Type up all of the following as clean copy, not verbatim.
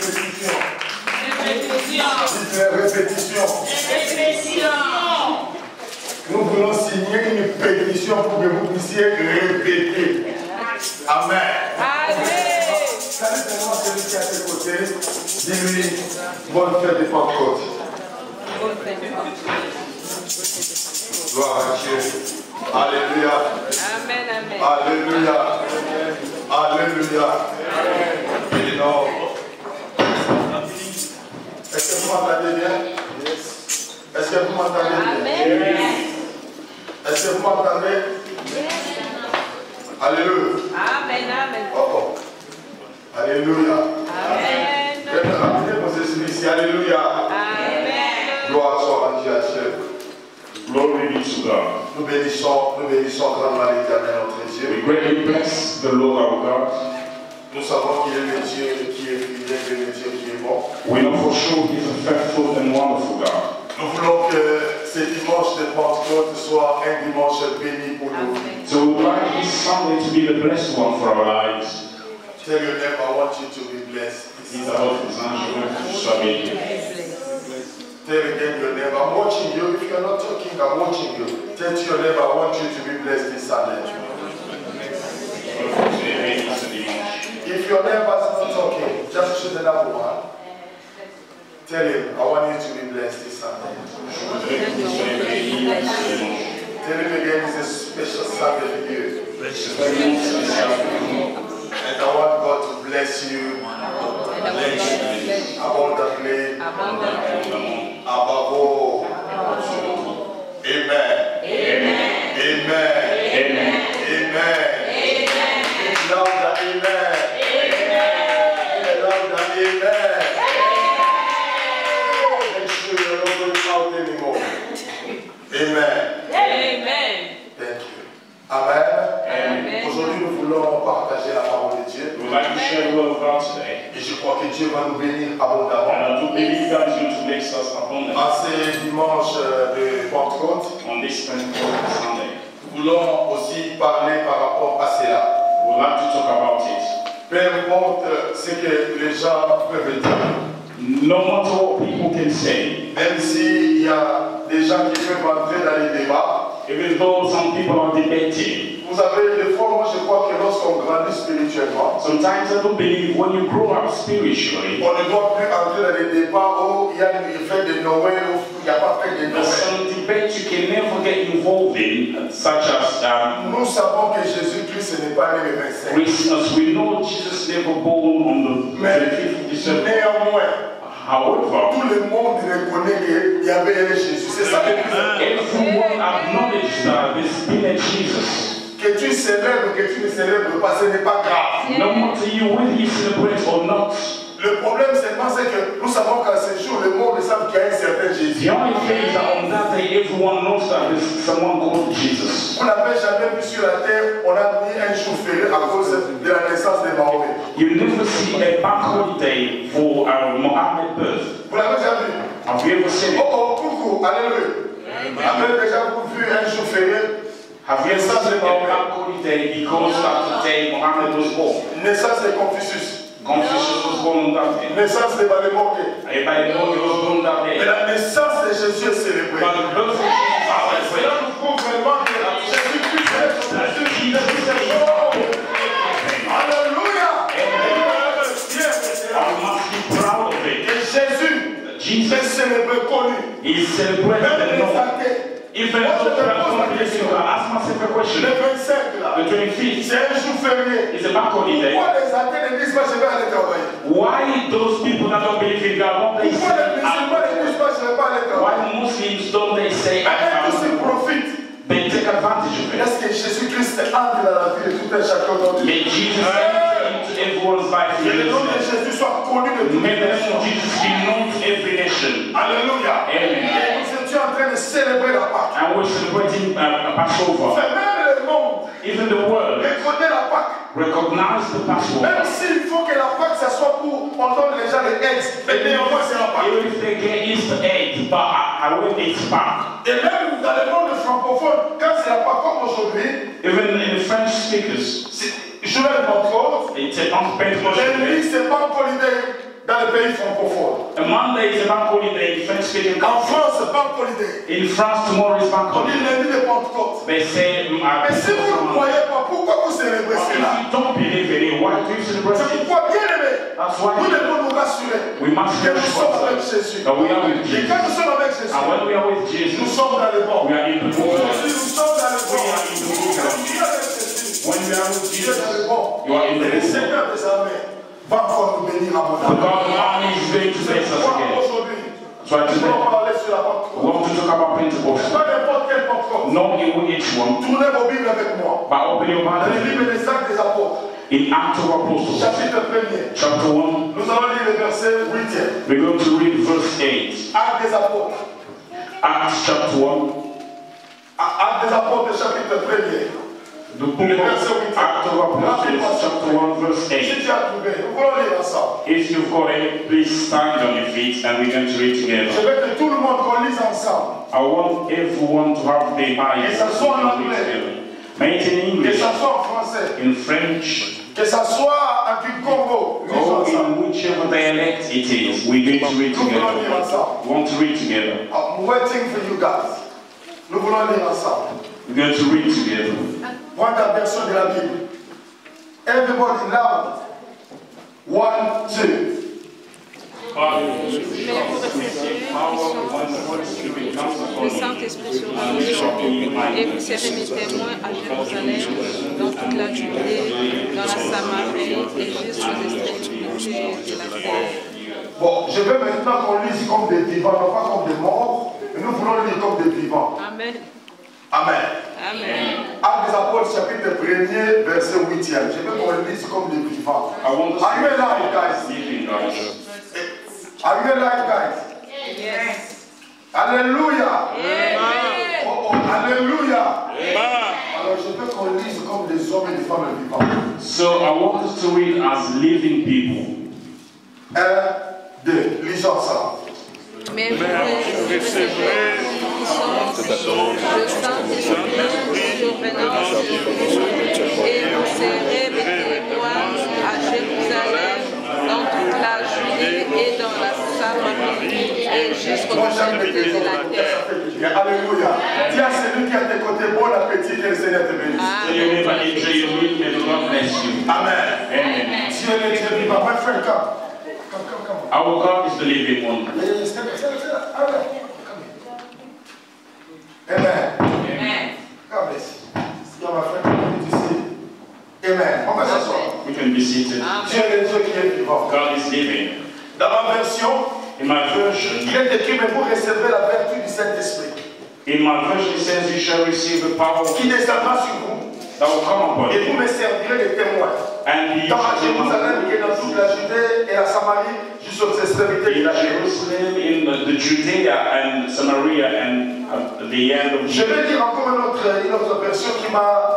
répétition. Répétition. Nous voulons signer une pétition pour que vous puissiez répéter. Amen. Salut tellement celui qui est à tes côtés. Dis-lui, bonne fête de Pentecôte. Gloire à Dieu. Alléluia. Amen, amen. Alléluia. Alléluia. Énorme. Est-ce que vous m'entendez bien? Est-ce que vous m'entendez bien? Est-ce que vous m'entendez? Alléluia. Amen, amen. Oh. Alléluia. Amen. Ramenez vos esprits ici. Alléluia. Amen. Gloire soit rendue à Dieu. Glory be to God. Nous bénissons grandement l'Éternel notre Dieu. We greatly bless the Lord our God. Nous savons qu'il est le Dieu qui est fidèle, le Dieu qui est bon. We know for sure He's a faithful and wonderful God. Nous voulons que ce dimanche de Pentecôte soit un dimanche béni pour nous. So we would like this Sunday to be the blessed one for our lives. Tell your neighbor, I want you to be blessed. He's about His angel to submit. Tell again your neighbor, I'm watching you. If you're not talking, I'm watching you. Tell to your neighbor, I want you to be blessed this Sunday. If your neighbor is not talking, just shoot another one. Tell him, I want you to be blessed this Sunday. Tell him again, it's a special Sunday for you. And I want God to bless you abundantly, above all. Amen. Amen. Amen. Amen. Amen. Louder, amen. Louder, amen. Make sure you're not going out anymore. Amen. Amen. Thank you. Amen. Amen. Aujourd'hui, nous voulons partager la parole de Dieu. We would like to share the word of God today. Et je crois que Dieu va nous bénir abondamment. And I do believe God is going to bless us abundantly En ces dimanches de Pentecôte, on this Pentecost Sunday. nous voulons aussi parler par rapport à cela. We would like to talk about it. Peu importe ce que les gens peuvent dire, No matter what people can say, même s'il y a des gens qui peuvent entrer dans les débats, even though some people are debating, vous savez, des fois, moi je crois que lorsqu'on grandit spirituellement, sometimes I do believe when you grow up spiritually, on ne doit plus entrer dans les débats où il y a une fête de Noël ou il n'y a pas de fête de there's Noël. some debates you can never get involved in, such as Nous savons que Jésus-Christ n'est pas né le 25. Christmas. We know Jesus never born on the 25th of December. Néanmoins, However, tout le monde reconnaît qu'il y avait un Jésus. C'est ça le plus important. everyone acknowledges that there's been a Jesus. Que tu célèbres, que tu ne célèbres pas, ce n'est pas grave. No matter you whether you celebrate or not, Le problème seulement c'est que nous savons qu'à ce jour, le monde sait qu'il y a un certain Jésus. the only thing is that on that day everyone knows that there's someone called Jesus. Vous n'avez jamais vu sur la terre, on a mis un jour férié à cause de la naissance de Mahomet. You never see a bank holiday for Mohammed's birth. Vous l'avez déjà vu? Have you ever seen it? Oh oh, coucou, alléluia. Avez-vous déjà vu un jour férié? Have you ever seen a bank holiday because that day Mohammed was born? Naissance de Confucius. Confucius was born on that day. Naissance de Balémoké. Everybody knows he was born that Mais day. la naissance de Jésus est célébrée. But the birth of Jesus is Cela nous prouve vraiment que Jésus-Christ est son Jésus. Alléluia. I must be proud of it. Et Jésus Jesus est célébré, connu. is celebrated Même and les known. athées. Even though ask myself a question. Le 25 là, The 25th c'est un jour férié. is a bank holiday. Pourquoi les athées ne disent pas je vais aller travailler? Why those people that don't believe in God, don't they Pourquoi les say, musulmans ne disent pas je vais pas aller travailler? why Muslims don't they say, Tous ils profitent. they take advantage of it? Est-ce que Jésus-Christ entre dans la vie de tout un chacun d'entre nous? May Jesus enter into everyone's life. Que le nom de Jésus soit connu de toutes May les the name nations. of Jesus be known to every nation. Alléluia. Amen. Et nous étions en train de célébrer la Pâque. And we're celebrating Passover. C'est même le monde Even the world reconnaît la Pâque. recognize the Passover. Même s'il faut que la Pâque, ça soit pour on donne les gens les aides. Mais néanmoins, c'est la Pâque. Even if they get Easter egg, but however it's back. Et même dans le monde francophone, quand c'est la Pâque comme aujourd'hui, Even in the French speakers, journée de Pentecôte, it's a Pentecost. l'église, c'est pas holiday. dans les pays francophones. And Monday is a bank holiday in French-speaking En countries. France, c'est bank holiday. In France, tomorrow is bank On dit holiday. lundi de Pentecôte. They say, Mais si vous ne croyez pas, pourquoi vous célébrez if cela? you don't believe in it, why do you celebrate C'est it? pourquoi, bien aimé, That's why nous devons nous rassurer we must que nous sommes avec ourselves Jésus. that we are with Et Jesus. quand nous sommes avec Jésus, And when we are with nous Jesus, sommes dans le bon. we are in the good Si nous sommes dans le bon, We are in the good quand nous sommes avec Jésus, When we are with Dieu est dans Jesus, le bon. you are in the Et le good Seigneur des armées va encore nous bénir The abondamment. God Almighty is going to bless us Pourquoi again. aujourd'hui, So I nous today, allons parler sur la we Pentecôte. want to talk about Pentecost. Pas n'importe quelle Pentecôte. Not in each one, Tournez vos Bibles avec moi. but open your Dans le Bible livre des Actes des Apôtres, in Acts of Apostles, chapitre 1er. chapter 1. Nous allons lire le verset 8e. We're going to read verse 8. Actes des Apôtres. Acts chapter 1. Actes des Apôtres, chapitre 1er. The book of Acts of Apostles, chapter 1, verse Si 8. tu as trouvé, nous voulons lire ensemble. If you've got it, please stand on your feet and we're going to read Je together. veux que tout le monde qu'on lise ensemble. I want everyone to have their Bible. ça soit en anglais. together. Make it in Que English, ça soit en français, in French, que ça soit en Congo, lisons or ensemble. in whichever dialect it is. We're going to read Nous voulons lire together. ensemble. We want to read together. I'm waiting for you guys. Nous voulons lire ensemble. We're going to read together. Prends ta version de la Bible. Everybody loud. 1, 2. Le Saint-Esprit sur nous et vous serez mes témoins à Jérusalem, dans toute la Judée, dans la Samarie et jusqu'aux extrémités de la terre. Bon, je veux maintenant qu'on lise comme des vivants, non pas comme des morts, mais nous voulons lire comme des vivants. Amen. Amen. Amen. Actes des Apôtres, chapitre 1er, verset 8e. Je veux qu'on lise comme des vivants. I want to Are you alive, guys? see guys. Are you alive, guys? Yes. Alléluia. Amen. Oh, oh, alléluia. Alors je veux qu'on lise comme des hommes et des femmes vivants. So I want us to read as living people. 1, 2, lisons ensemble. Mais vous recevrez le Saint-Esprit survenant sur vous et vous serez mes témoins à Jérusalem, dans toute la Judée et dans la Samarie et jusqu'aux extrémités de la terre. Alléluia. Dis à celui qui est à tes côtés, bon appétit, que le Seigneur te bénisse. So you never enjoy your meal, may the Lord bless you. Amen. Amen. Dieu est le Dieu vivant. My friend, come. Come. Our God is the living one. Step. Amen. Amen. Amen. God bless you. You're my friend. Good to see you. Amen. On va s'asseoir. We can be seated. Dieu est le Dieu qui est vivant. God is living. Dans ma version, In my version, il est écrit, mais vous recevrez la vertu du Saint-Esprit in my version it says you shall receive the power qui descendra sur vous that will come upon et you. vous me servirez de témoins And you dans la shall Jérusalem et dans toute la Judée et la Samarie jusqu'aux extrémités de in la terre. Jerusalem, in the Judea and Samaria and the end of Je vais dire encore une autre version qui m'a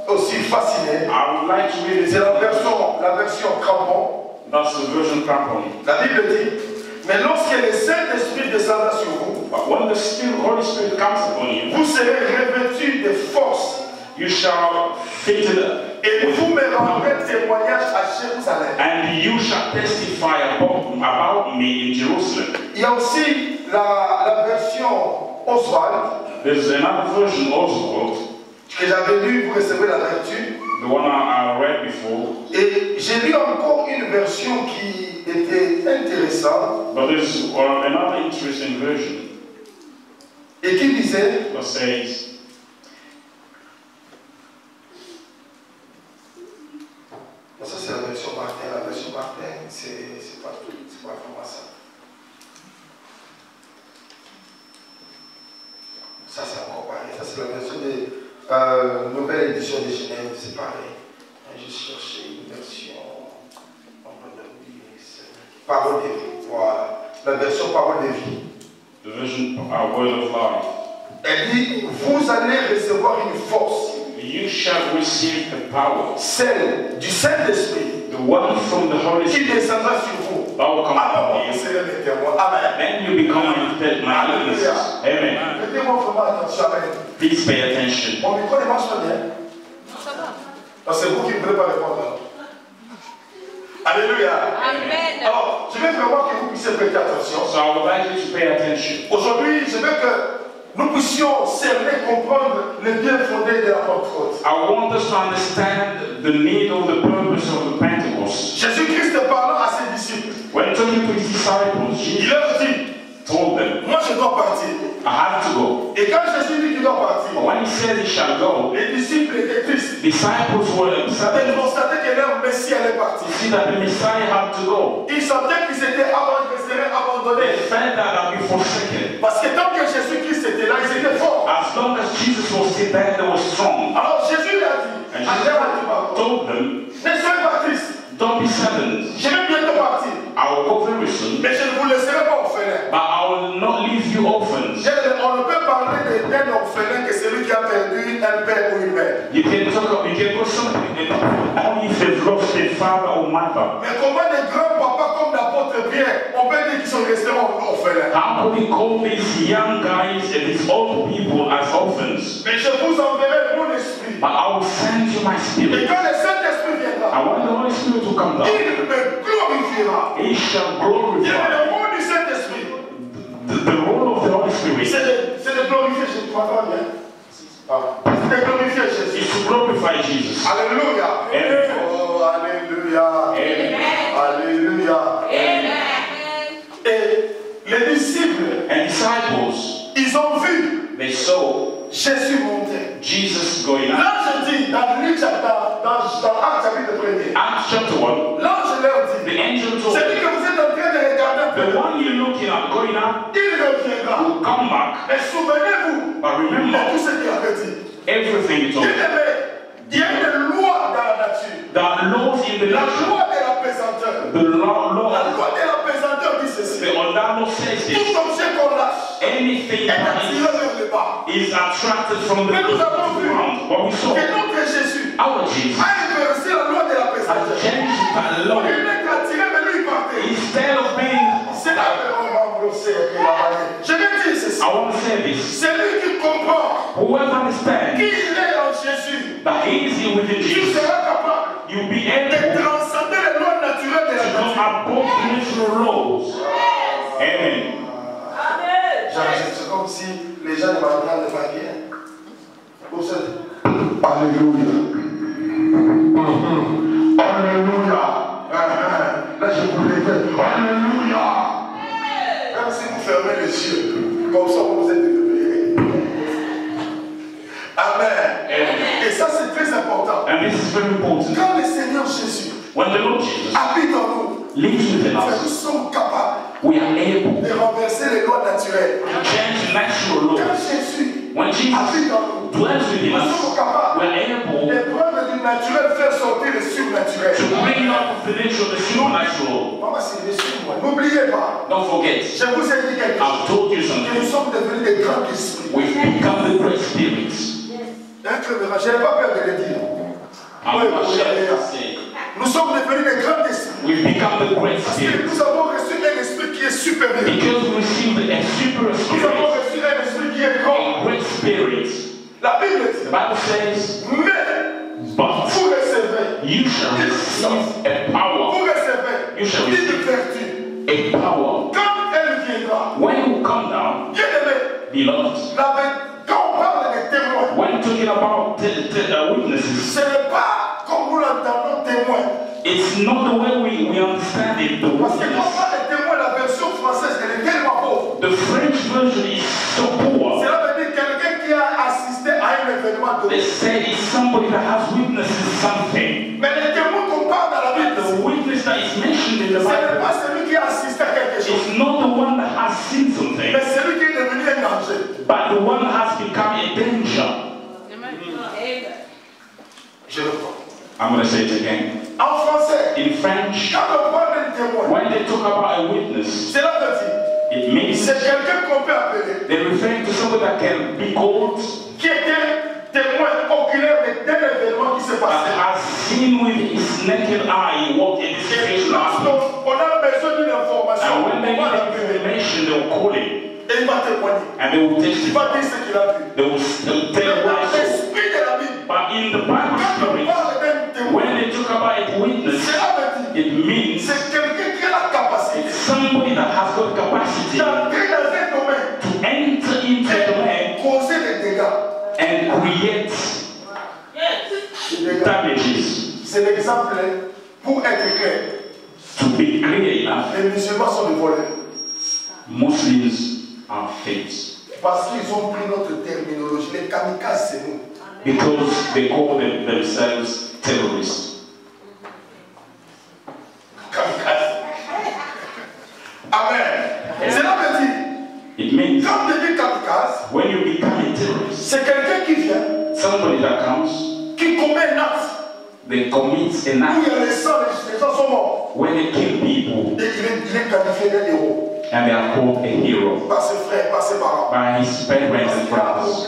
aussi fasciné. I would like to read it. C'est la version crampon. That's the version Crampon. La Bible dit, mais lorsque le Saint-Esprit descendra sur vous, But when the Holy Spirit comes upon you, vous serez revêtus de force you shall fit it et vous me rendrez témoignage à Jérusalem. and you shall testify about me in Jerusalem. Il y a aussi la version Oswald There's another version also, que j'avais lu, vous recevez la vertu. the one I read before. Et j'ai lu encore une version qui était intéressante But there's another interesting version et qui disait, that says, ça c'est la version Martin, c'est pas vraiment ça. Ça c'est encore pareil, ça c'est la version de nouvelle édition de Genève, c'est pareil. Je cherchais une version, parole de vie, voilà, la version parole de vie. the version Word of Life. Elle dit, vous allez recevoir une force, You shall receive the power, celle du Saint-Esprit, the one from the Holy qui Spirit descendra sur vous. that will come Alors, upon vous you. serez mes témoins. Amen. Then you become my witnesses. Amen. Mettez-moi vraiment attention. Amen. Please pay attention. Mon micro ne marche pas bien. Ça va. Donc c'est vous qui ne voulez pas répondre. Alléluia. Amen. Alors, je vais vraiment prêter attention. So I would like you to pay attention. Aujourd'hui, je veux que nous puissions cerner, comprendre le bien fondé de la Pentecôte. I want us to understand the need of the purpose of the Pentecost. Jésus-Christ parlant à ses disciples, When talking to his disciples, il Jesus leur dit, told them, moi je dois partir. I have to go. Et quand Jésus dit qu'il doit partir, But when he said he shall go, les disciples étaient tristes. disciples were Ils upset. constataient que leur Messie allait partir. See that the Messiah had to go. Ils sentaient qu'ils seraient abandonnés. They felt that they'd be forsaken. Parce que tant que Jésus-Christ était là, ils étaient forts. As long as Jesus was still there, they were strong. Alors Jésus leur dit, And allez, Jesus told them, ne soyez pas tristes. don't be saddened. Je vais bientôt partir. I will go very soon, Mais je ne vous laisserai pas orphelins. but I will not leave you orphans. On ne peut parler d'un orphelin que celui qui a perdu un père ou une mère. You can go something only if they've lost their father or mother. Mais comment des grands papas comme l'apôtre Pierre, on peut dire qu'ils sont restés orphelins. How could we call these young guys and these old people as orphans? Mais je vous enverrai mon esprit. But I will send you my Et spirit. quand le Saint-Esprit viendra, I want the Holy Spirit to come down. il me glorifiera. He shall Il y a glorify. le mot du Saint-Esprit. The role of the Holy Spirit C'est de glorifier Jésus. C'est de glorifier Jésus. is to glorify Jesus. Alléluia. Amen. Oh, alléluia. Amen. Alléluia. Et les disciples, And disciples, ils ont vu they saw Jésus monter. Jesus going up. L'ange dit, dans Luc, dans Actes chapitre 1er, Acts chapter 1, l'ange leur the dit, angel told celui them, que vous êtes en train de regarder un the peu, one you're looking at going up il reviendra. will come back. Mais souvenez-vous But de remember tout ce qu'il avait dit. everything he told Bien them. aimé, il y a une loi dans la nature. There are laws in the La nature. loi de la pesanteur. The law, La loi de la pesanteur dit ceci. the Ondano says Tout this. objet qu'on lâche Anything est that attiré vers le bas. is attracted from the Mais nous avons vu ground. What we saw, que notre Jésus our Jesus a inversé la loi de la has pesanteur. changed that Au law. lieu d'être attiré, mais lui il partait. Instead of being, C'est là que l'on va brosser et la vallée. Je vais dire ceci. I want to say this. Celui qui comprend Whoever understands qui il est en Jésus, that he is here within tu Jesus, seras capable you'll be de able to transcender les lois naturelles de la go nature. above natural laws. Amen. C'est comme si les gens ne m'entendent pas bien. Pour ça, alléluia. Alléluia. Là, je vous l'ai fait. Alléluia. Même si vous fermez les yeux, comme ça, vous êtes réveillés. Amen. Et ça, c'est très important. And this is very important. Quand le Seigneur Jésus When the Lord Jesus habite en nous, lives within nous us, sommes capables we are able de renverser les lois naturelles. to change natural Quand laws. Jésus When Jesus habite en nous, dwells within nous us, sommes capables we're able de prendre du naturel, faire sortir le surnaturel. to bring out of the nature the supernatural. Maman, c'est le moi. N'oubliez pas, Don't forget, je vous ai dit quelque chose. I've told you Que nous something. sommes devenus des grands esprits. We've become the great spirits. Je n'ai pas peur de le dire. I'm not ashamed to say, Nous sommes devenus des grands esprits. we've become the great Parce que spirits. nous avons reçu un esprit qui est supérieur. Because we received a super Nous avons spirit, reçu un esprit qui est grand. a great spirit. La Bible The dit, Bible says, mais but vous recevez, you shall receive a power. vous recevez You shall une receive vertu. a power. Quand elle viendra, When you come down, bien aimé, beloved, quand on parle des témoins, when talking about witnesses, ce n'est pas comme nous l'entendons témoin. it's not the way we understand it, the Parce que quand on witness. parle des témoins, la version française, elle est tellement pauvre. The French version is so poor. Cela veut dire quelqu'un qui a assisté à un événement They donné. say it's somebody that has witnessed something. Mais les témoins qu'on parle dans la Bible, The witness that is mentioned in the ce n'est Bible pas celui qui a assisté à quelque chose, is not the one that has seen something, mais celui qui est devenu un danger. but the one that has become a danger. Je le crois. I'm going to say it again. En français, In French, quand on parle d'un témoin, when they talk about a witness, cela veut dire it means c'est quelqu'un qu'on peut appeler they're referring to somebody that can be called, qui était témoin oculaire d'un événement qui s'est that passé. has seen with his naked eye what in this Et situation happened. lorsqu'on a besoin d'une information, And when they on va get l'appeler information, they will call him et il va témoigner. and they will Il testify. va dire ce qu'il a vu. They will still tell Dans what they saw. l'esprit de la Bible, But in the Bible quand on spirit, parle d'un témoin, when they talk about a witness, cela veut dire it means c'est quelqu'un qui a la capacité it's somebody that has the Pour être clair, to be clear enough, les musulmans sont des voleurs. Muslims are thieves. Parce qu'ils ont pris notre terminologie. Les kamikazes, c'est nous. Because they call themselves terrorists. Kamikaze. Amen. Cela veut dire, It means quand tu dis kamikaze, when you become a terrorist, c'est quelqu'un qui vient, somebody that comes, qui commet un acte. they commit an Où act. il y a les sangs, les gens sont morts. When they kill people, Et il est qualifié d'un héros. and they are called a hero Par ses frères, par ses parents. by his parents and brothers,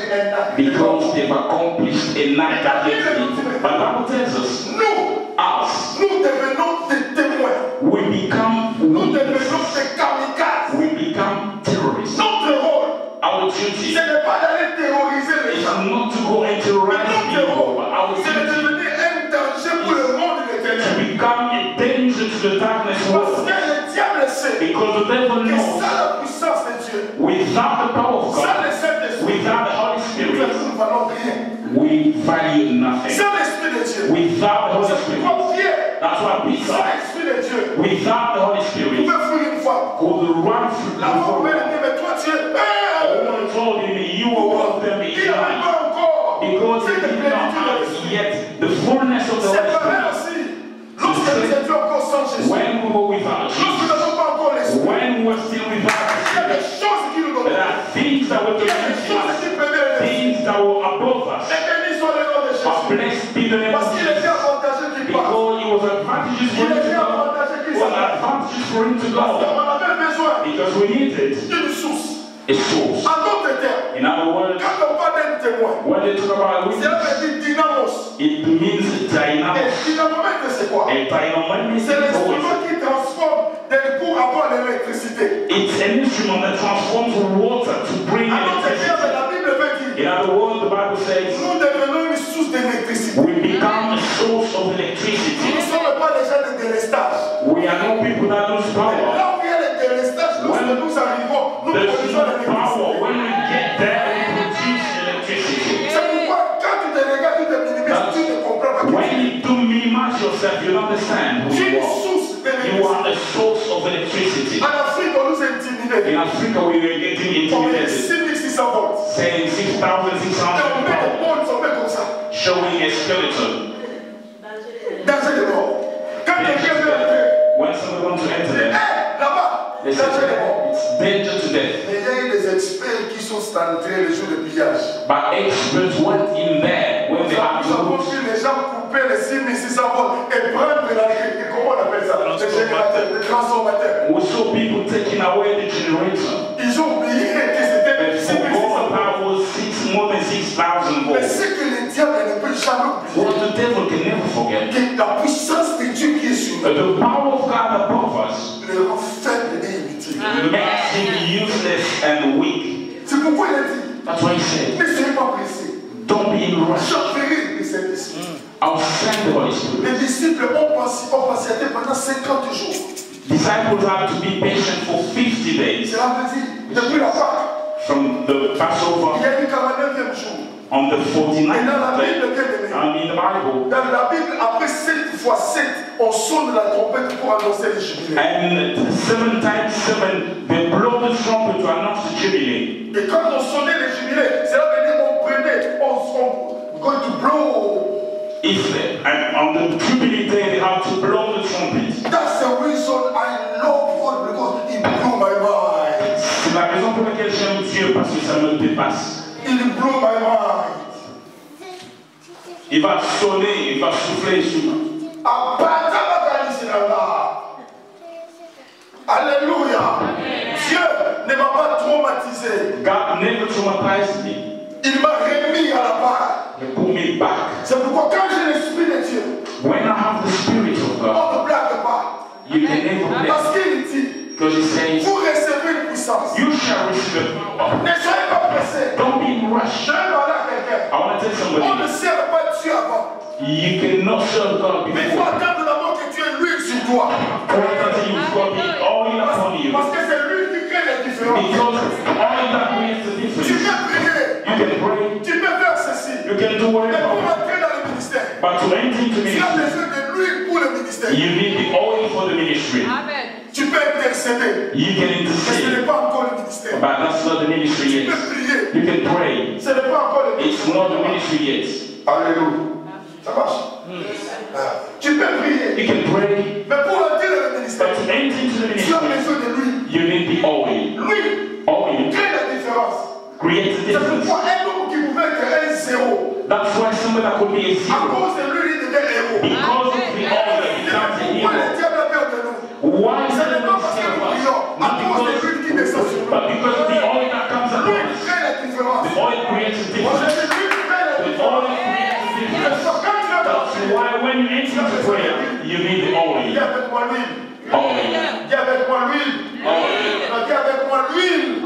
because they've accomplished a act that they did. But the Bible tells us, Nous devenons des témoins. Nous devenons des kamikazes. we become terrorists. Notre rôle, Our duty ce n'est pas d'aller terroriser les is gens. not to go and terrorize Notre people, rôle, but our c'est de duty devenir un danger pour le monde de to l'éternel. become a danger to the darkness Parce world. que le diable sait Because the devil que knows, sans la puissance de Dieu, without the power of sans God, le Saint-Esprit, without the Holy nous Spirit, ne valons rien. we value nothing. Sans l'Esprit de Dieu, Without the Holy c'est Spirit, pourquoi Pierre, that's why sans Peter, l'Esprit de Dieu, without the Holy Spirit, pouvait fuir une fois. could run through La the mort pouvait world. lui dire, mais toi tu es A woman told him, you are one of them in Il n'avait life. pas encore. Because he C'est de did not plénitude de have l'Esprit. yet the fullness of the C'est Holy pareil Spirit. aussi. Lorsque nous étions encore sans Jésus, When we were without lorsque nous Jesus, n'avons pas encore l'Esprit, when we were still without il y a des Jesus, choses qui nous there donnent. are things that were Il y a des choses us, qui peuvent aider. things that were above us. Et béni soit le nom de But Jésus. blessed be the name Parce of qu'il était Jesus. avantageux qu'il parte. Because it was advantageous for Il him to était go. avantageux qu'il It was s'en aille. advantageous for him to Parce go. qu'on avait besoin Because we needed d'une source. a source. En d'autres termes, In other words, quand on parle d'un témoin, when they talk about cela witness, veut dire dynamos. it means Et dynamic. dynamomètre, c'est quoi? A dynamic C'est is l'instrument qui transforme pour avoir l'électricité. it's an instrument that transforms water to bring En d'autres electricity. termes, la Bible veut dire In other words, the Bible says nous devenons une source d'électricité. we become a source of Nous ne electricity. sommes pas des gens de délestage. We are not people that lose power. Là où il y a le délestage, lorsque nous arrivons, nous There's produisons no power. l'électricité. When we get there, we produce electricity. C'est pourquoi quand tu te regardes, tu te minimises, tu ne comprends pas qui When tu es. you do minimize yourself, you don't understand who Tu es you une are. source You d'électricité. are a source of electricity. En Afrique, on nous intimide. In Africa, we were getting On met intimidated, 6600 volts. saying Et 6,600 on met des power, montres, on met comme ça. showing a skeleton. Danger de mort. Quand quelqu'un veut entrer, When someone wants to enter hé, there, là-bas, they say danger de mort. it's danger to death. Mais il y a eu des experts qui sont entrés le jour de pillage. But experts went in there when they had Nous avons to vu les gens couper les 6600 volts et prendre comment on appelle ça? Les générateurs, les transformateurs. we saw people taking away the generator. Ils ont oublié que c'était And 6600 for God, volts. that was more than 6,000 Mais volts. ce que le diable ne peut jamais oublier, What the devil can never forget, que la puissance de Dieu qui est sur nous the power of God above us le rend faible et inutile. makes him useless and weak. C'est pourquoi il a dit, That's why he said, ne soyez pas pressés. don't be in rush. J'enverrai le Saint-Esprit. I'll send the Holy Spirit. Les disciples ont patienté pendant 50 jours. Disciples had to be patient for 50 days Cela veut dire, depuis la Pâque, from the il Passover y a eu 49e jour. on the Et 49th dans la day. Bible, bien-aimé, And in the Bible, dans la Bible, après 7 fois 7, on sonne la trompette pour annoncer le jubilé. and 7 times 7, they blow the trumpet to announce the jubilee. Et quand on sonnait le jubilé, cela veut dire on prenait, on going to blow. If on the jubilee day they have to blow the trumpet. That's the reason I love God because He blew my mind. C'est la raison pour laquelle j'aime Dieu, parce que ça me dépasse. He blew my mind. Il va sonner, il va souffler sur moi. Alléluia. Dieu ne m'a pas traumatisé. God never traumatized me. Il m'a remis à la part. He put me back. C'est pourquoi quand j'ai l'esprit de Dieu, When I have the Spirit of God, on ne blague pas. you can never bless. Parce qu'il dit, Because he says, vous recevez une puissance. you shall receive the power. Ne soyez pas pressés. Don't be in rush. Je vais parler à quelqu'un. I want to tell On ne somebody, sert pas Dieu avant. you cannot serve God Mais il faut before. attendre d'abord que tu aies l'huile sur toi. Wait until you've got the oil upon you. Parce que c'est l'huile qui crée la différence. Because oil that makes the Tu difference. peux prier. You can pray, Tu peux faire ceci. you can do Mais pour whatever. entrer dans le ministère, But to enter into tu as ministry, besoin de l'huile pour le ministère. You need the oil for the ministry. Amen. Tu peux intercéder. You can Mais ce intercede. n'est pas encore le ministère. But that's not the ministry Tu yet. peux prier. You can pray. Ce n'est pas encore le It's ministère. not the ministry yet. Alléluia. Ça marche. Tu peux prier. You can pray. Mais pour entrer dans le ministère, But to enter into the tu as ministry, besoin de l'huile. you need the oil. L'huile Oil crée la différence. creates a C'est difference. pourquoi un homme qui pouvait être un zéro, That's why somebody that could be a à zero, cause de l'huile, il devient héros. because of the oil, Pourquoi becomes a le hero. diable a peur de nous? Why Ce is n'est it pas parce que nous prions, à cause de l'huile qui descend sur nous. But because of the oil that comes upon L'huile us, crée la différence. the oil creates a Moi, je difference. dis, l'huile crée la The différence. oil creates a difference. Quand tu vas dans That's why when you enter into prayer, you need the dis oil. avec moi l'huile. Oil. Dis avec moi l'huile. Dis avec moi l'huile.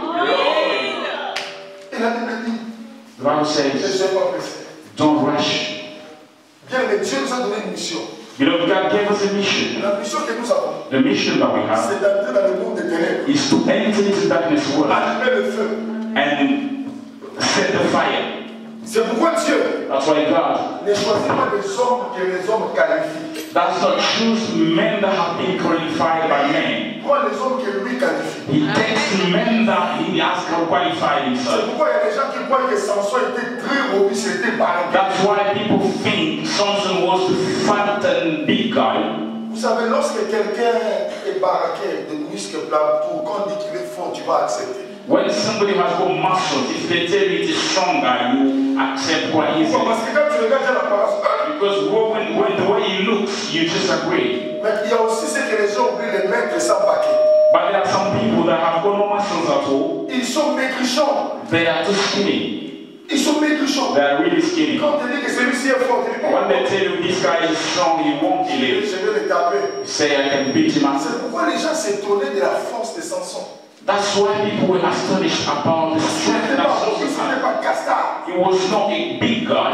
Il a dit, The Bible je says, ne suis pas pressé. don't rush. Bien, mais Dieu nous a donné une mission. Beloved, God gave us a mission. La mission que nous avons, The mission that we have c'est d'entrer dans le monde des ténèbres, is to enter into darkness world allumer le feu. and set the fire. C'est pourquoi Dieu That's why God ne choisit pas des hommes que les hommes qualifient. does not choose men that have been qualified by men. Prends les hommes que lui qualifie. He takes men that he has qualified C'est himself. pourquoi il y a des gens qui croient que Samson était très robuste, il était barré. That's why people think Samson was the fat and big guy. Vous savez, lorsque quelqu'un est baraqué de muscles plats, pour qu'on dit qu'il est fort, tu vas accepter. When somebody has got muscles, if they tell you it is stronger, you accept quite Pourquoi? easily. Parce que quand tu regardes l'apparence, Because when the way he looks, you just agree. mais il y a aussi ce que les gens oublient de mettre sans paquet. But there are some people that have got no muscles at all. Ils sont maigrichons. They are too skinny. Ils sont maigrichons. They are really skinny. Quand on te dit que celui-ci est fort, tu dis, When they tell you this guy is strong, he won't kill you. je vais le taper. Say I can beat him up. C'est pourquoi les gens s'étonnaient de la force de Samson. That's why people were astonished about the Il strength n'était that pas Samson robuste, il n'était had. pas castard. He was not a big guy.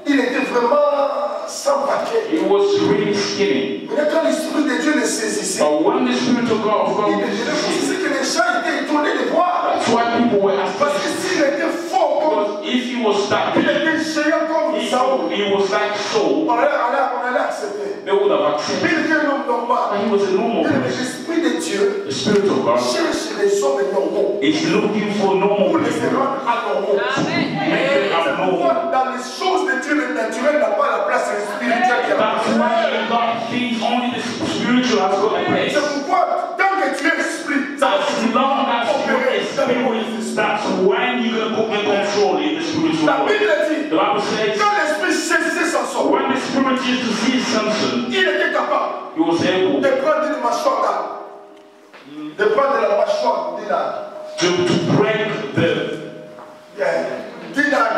Il était vraiment sans paquet. He was really skinny. Mais quand l'Esprit de Dieu le saisissait, But when the Spirit of God il devenait fort. C'est ce que les gens étaient étonnés de voir. that's why people were Parce que astonished. s'il était fort comme Because if he was that il big, était géant comme Saoul, he was like Saul, on allait accepter. they would have Mais accepted. il était un homme normal. But he was a normal person. L'Esprit de Dieu The Spirit of God cherche les hommes normaux is looking for normal pour les people. rendre anormaux. Make them C'est abnormal. pourquoi dans les choses de Dieu, le naturel n'a pas la place spirituelle qui a. That's why in God things only the spiritual has got a place. C'est pourquoi tant que tu es esprit, ça As long as you are a spirit, that's when you can put the control in the spiritual la world. Bible dit, The Bible says, quand l'esprit saisissait Samson, when the spirit used to see Samson, il était capable he was able de prendre une mâchoire d'âne, de prendre la mâchoire d'une âne. to break the. D'une âne.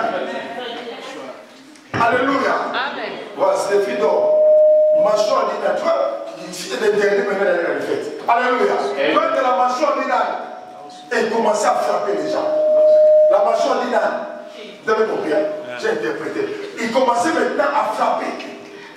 Alléluia. Amen. Voilà, c'est des filles d'or. Mâchoire d'une âne. Tu vois, il suffit de dernier maintenant elle est faite. Alléluia. Prendre la mâchoire d'une âne et commencer à frapper les gens. La mâchoire d'une âne. Vous avez compris, hein? J'ai interprété. Il commençait maintenant à frapper.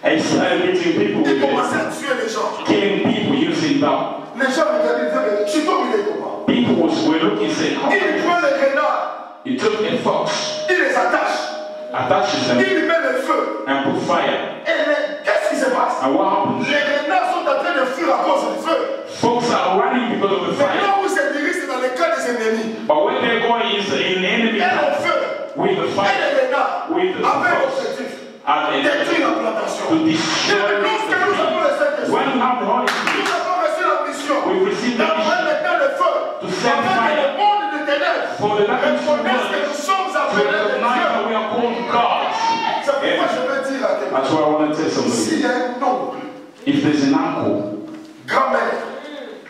And he started meeting people Il with commençait it, à tuer les gens. killing people using that. Les gens regardaient et disaient, mais tu tombes, il est comment? People were looking, saying, how Il prend les renards, he took a fox, il les attache, attaches them, il met le feu. and put fire. Et qu'est-ce qui se passe? And what happens? Les renards sont en train de fuir à cause du feu. Folks are running because of the Mais fire. là où se dirigent, c'est dans le camp des ennemis. But when they're going is in the enemy Et le camp feu, with the et fire, les renards, with the avec fox, l'objectif and détruire la plantation. to Et destroy lorsque nous the avons le Saint-Esprit, when we have the Holy nous Spirit, avons reçu la mission we've received the d'envoyer mission maintenant le feu, to send afin que fire le monde de ténèbres for the darkness to reconnaisse que nous sommes to appelés de recognize Dieu. that we are called gods. C'est pourquoi je veux dire à quelqu'un, That's why I want to tell somebody. s'il y a un oncle, If there's an uncle, grand-mère,